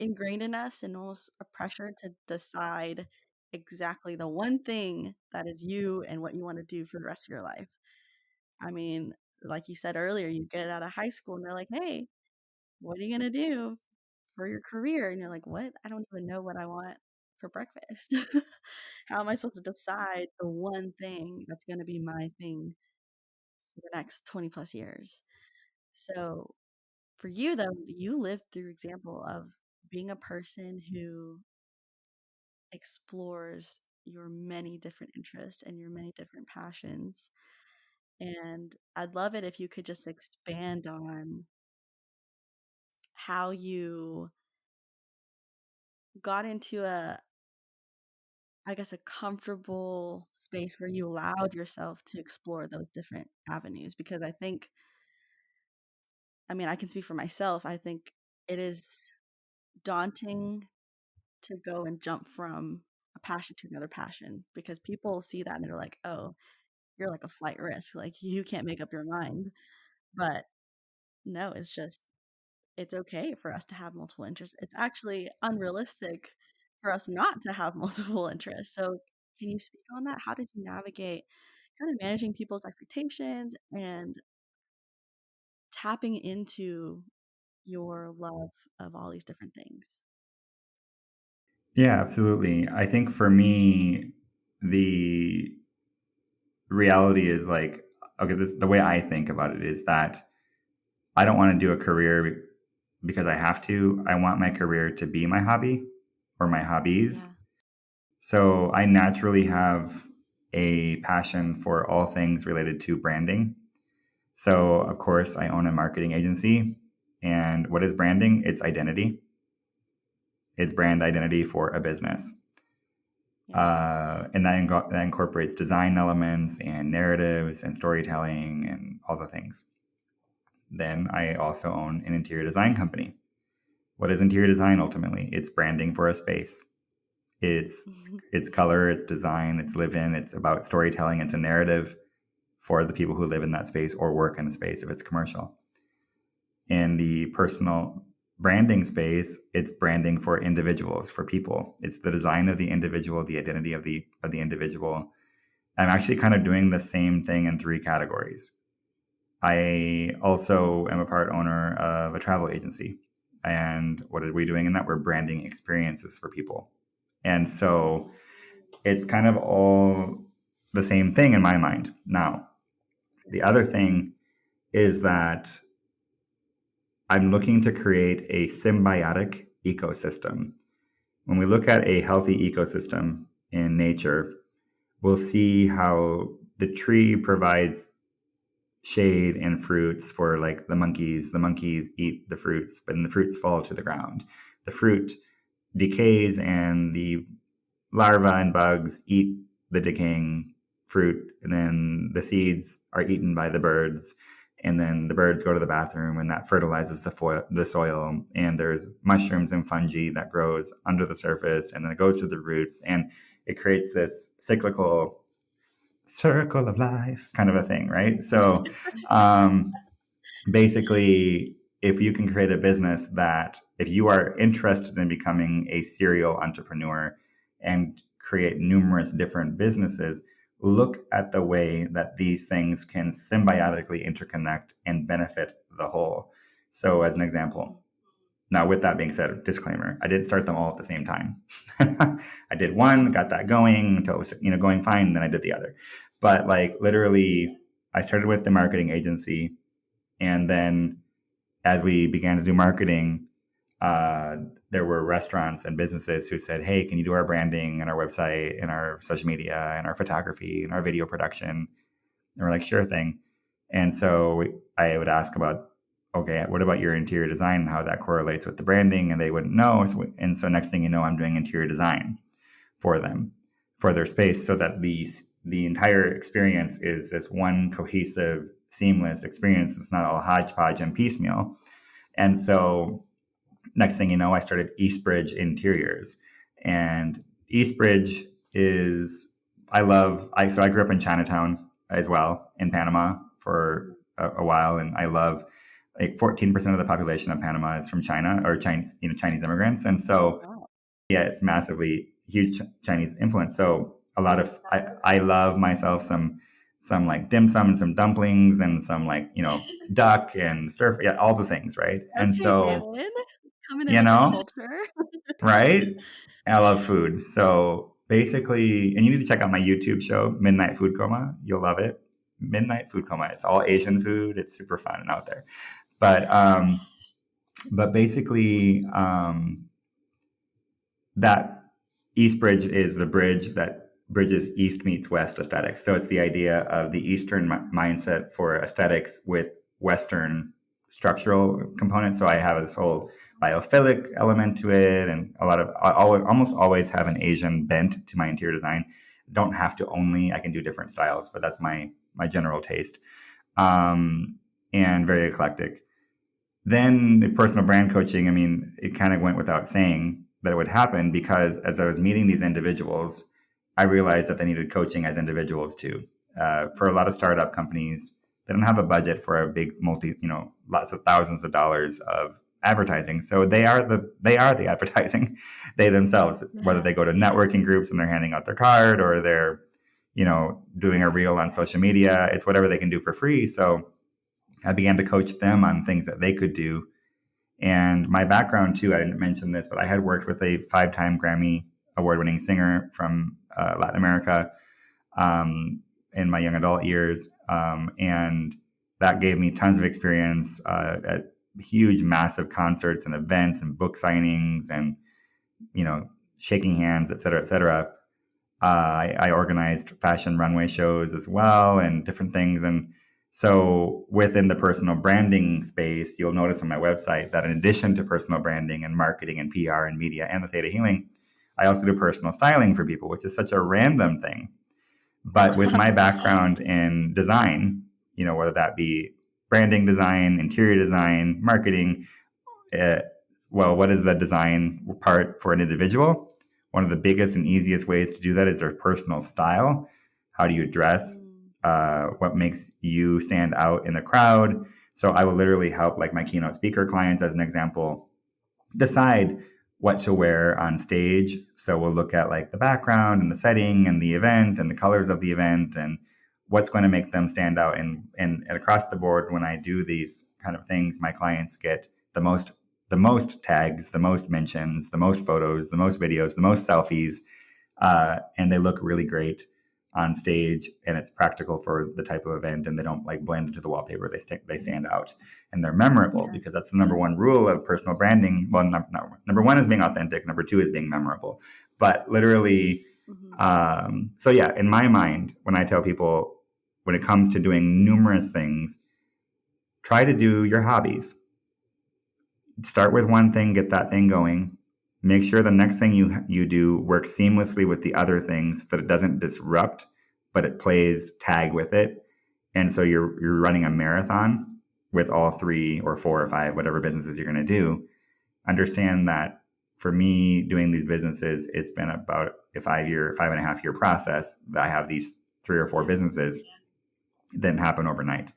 ingrained in us and almost a pressure to decide exactly the one thing that is you and what you want to do for the rest of your life. I mean, like you said earlier, you get out of high school and they're like, hey, what are you going to do for your career? And you're like, what? I don't even know what I want for breakfast. How am I supposed to decide the one thing that's going to be my thing for the next 20 plus years? So for you, though, you lived through example of being a person who explores your many different interests and your many different passions. And I'd love it if you could just expand on how you got into I guess, a comfortable space where you allowed yourself to explore those different avenues. Because I think, I mean, I can speak for myself. I think it is daunting to go and jump from a passion to another passion because people see that and they're like, oh, you're like a flight risk. Like, you can't make up your mind. But no, it's just, it's okay for us to have multiple interests. It's actually unrealistic for us not to have multiple interests. So, can you speak on that? How did you navigate kind of managing people's expectations and tapping into your love of all these different things? yeah, absolutely. I think for me, the reality is like, okay, the way I think about it is that I don't want to do a career because I have to. I want my career to be my hobby or my hobbies. Yeah. So I naturally have a passion for all things related to branding. So, of course, I own a marketing agency. And what is branding? It's identity, it's brand identity for a business. Yeah. And that incorporates design elements and narratives and storytelling and all the things. Then I also own an interior design company. What is interior design ultimately? It's branding for a space. It's it's color, it's design, it's live in, it's about storytelling, it's a narrative for the people who live in that space or work in the space if it's commercial. In the personal branding space, it's branding for individuals, for people. It's the design of the individual, the identity of the individual. I'm actually kind of doing the same thing in three categories. I also am a part owner of a travel agency. And what are we doing in that? We're branding experiences for people. And so it's kind of all the same thing in my mind. Now, the other thing is that I'm looking to create a symbiotic ecosystem. When we look at a healthy ecosystem in nature, we'll see how the tree provides shade and fruits for like the monkeys. The monkeys eat the fruits, but then the fruits fall to the ground. The fruit decays and the larvae and bugs eat the decaying fruit, and then the seeds are eaten by the birds, and then the birds go to the bathroom, and that fertilizes the soil. And there's mushrooms and fungi that grows under the surface, and then it goes to the roots, and it creates this cyclical circle of life kind of a thing, right? So, um, basically, if you can create a business that, if you are interested in becoming a serial entrepreneur and create numerous different businesses, look at the way that these things can symbiotically interconnect and benefit the whole. So, as an example, now with that being said, disclaimer, I didn't start them all at the same time. I did one, got that going until it was, going fine, and then I did the other. But like literally, I started with the marketing agency, and then as we began to do marketing, uh, there were restaurants and businesses who said, "Hey, can you do our branding and our website and our social media and our photography and our video production?" And we're like, "Sure thing." And so I would ask about, okay, what about your interior design and how that correlates with the branding? And they wouldn't know. So next thing you know, I'm doing interior design for them, for their space, so that the entire experience is this one cohesive, seamless experience. It's not all hodgepodge and piecemeal. And so next thing you know, I started Eastbridge Interiors. And Eastbridge is, so I grew up in Chinatown as well in Panama for a while. And I love, like, 14% of the population of Panama is from China, or Chinese, Chinese immigrants. And Oh, so, wow. yeah, it's massively huge Chinese influence. So I love myself some like dim sum and some dumplings and some, like, duck and stir, yeah, all the things, right? And Okay, so, David, coming in you with the know, culture. right? I love food. So basically, and you need to check out my YouTube show, Midnight Food Coma. You'll love it. Midnight Food Coma. It's all Asian food. It's super fun and out there. But basically, that East Bridge is the bridge that bridges East meets West aesthetics. So it's the idea of the Eastern mindset for aesthetics with Western structural components. So I have this whole biophilic element to it, and I almost always have an Asian bent to my interior design. Don't have to only, I can do different styles, but that's my general taste, and very eclectic. Then the personal brand coaching, I mean, it kind of went without saying that it would happen, because as I was meeting these individuals, I realized that they needed coaching as individuals too. For a lot of startup companies, they don't have a budget for a big lots of thousands of dollars of advertising. So they are the advertising, they themselves, whether Yeah. they go to networking groups and they're handing out their card, or they're, doing a reel on social media. It's whatever they can do for free. So I began to coach them on things that they could do. And my background too, I didn't mention this, but I had worked with a 5-time Grammy award-winning singer from Latin America, in my young adult years, and that gave me tons of experience at huge, massive concerts and events and book signings, and shaking hands, et cetera, et cetera. I organized fashion runway shows as well, and different things. And so within the personal branding space, you'll notice on my website that in addition to personal branding and marketing and PR and media and the theta healing, I also do personal styling for people, which is such a random thing. But with my background in design, whether that be branding design, interior design, marketing, uh, well, what is the design part for an individual? One of the biggest and easiest ways to do that is their personal style. How do you dress? Mm. What makes you stand out in the crowd? So I will literally help, like, my keynote speaker clients, as an example, decide what to wear on stage. So we'll look at, like, the background and the setting and the event and the colors of the event and what's going to make them stand out. And across the board, when I do these kind of things, my clients get the most tags, the most mentions, the most photos, the most videos, the most selfies, and they look really great on stage, and it's practical for the type of event, and they don't, like, blend into the wallpaper. They stand out, and they're memorable, Yeah. because that's the number one rule of personal branding. Well, number one is being authentic. Number two is being memorable. But literally, Mhm. so yeah, in my mind, when I tell people, when it comes to doing numerous things, try to do your hobbies. Start with one thing, get that thing going. Make sure the next thing you do works seamlessly with the other things, so that it doesn't disrupt, but it plays tag with it. And so you're running a marathon with all 3 or 4 or 5, whatever businesses you're going to do. Understand that for me, doing these businesses, it's been about a 5.5 year process, that I have these 3 or 4 businesses. It didn't happen overnight.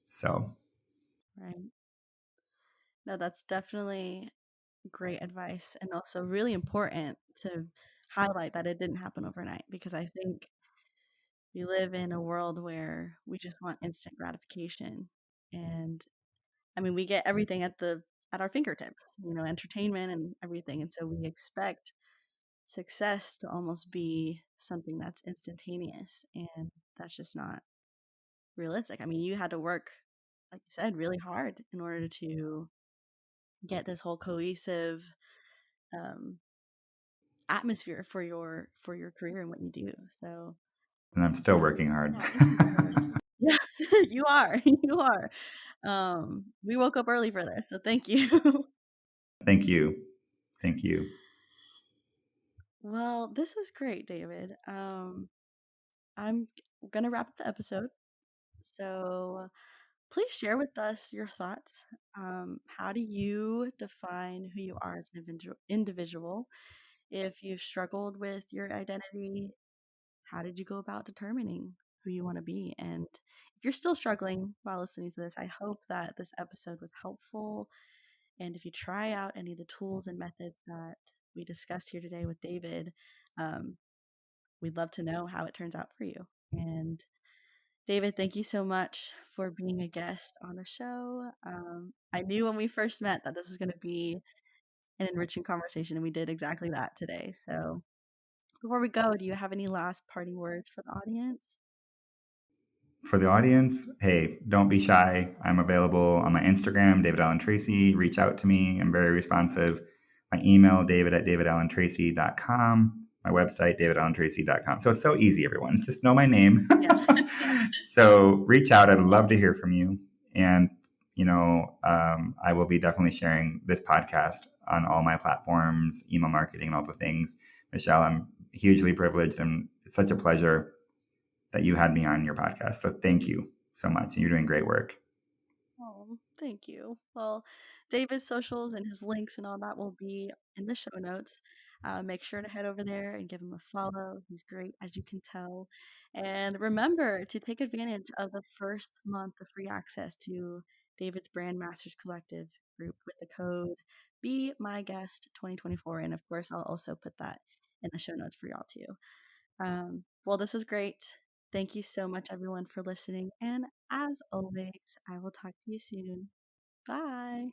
So Right. No, that's definitely great advice, and also really important to highlight that it didn't happen overnight, because I think we live in a world where we just want instant gratification. And I mean, we get everything at our fingertips, entertainment and everything. And so we expect success to almost be something that's instantaneous, and that's just not realistic. I mean, you had to work, like you said, really hard in order to get this whole cohesive um, atmosphere for your career and what you do. So And I'm still working hard. yeah, thank you so much. Yeah, you are. You are. We woke up early for this, so thank you. Thank you. Thank you. Well, this was great, David. I'm gonna wrap up the episode. So please share with us your thoughts. How do you define who you are as an individual? If you've struggled with your identity, how did you go about determining who you want to be? And if you're still struggling while listening to this, I hope that this episode was helpful. And if you try out any of the tools and methods that we discussed here today with David, um, we'd love to know how it turns out for you. And David, thank you so much for being a guest on the show. I knew when we first met that this was going to be an enriching conversation, and we did exactly that today. So, before we go, do you have any last parting words for the audience? For the audience, hey, don't be shy. I'm available on my Instagram, David Allen Tracy. Reach out to me. I'm very responsive. My email, david@davidallentracy.com. My website, davidallentracy.com. So it's so easy, everyone. Just know my name. Yeah. So reach out. I'd love to hear from you. And, I will be definitely sharing this podcast on all my platforms, email marketing, and all the things. Michelle, I'm hugely privileged, and it's such a pleasure that you had me on your podcast. So thank you so much. And you're doing great work. Oh, thank you. Well, David's socials and his links and all that will be in the show notes. Make sure to head over there and give him a follow. He's great, as you can tell. And remember to take advantage of the first month of free access to David's Brand Masters Collective group with the code Be My Guest 2024. And of course, I'll also put that in the show notes for y'all too. Well, this was great. Thank you so much, everyone, for listening. And as always, I will talk to you soon. Bye.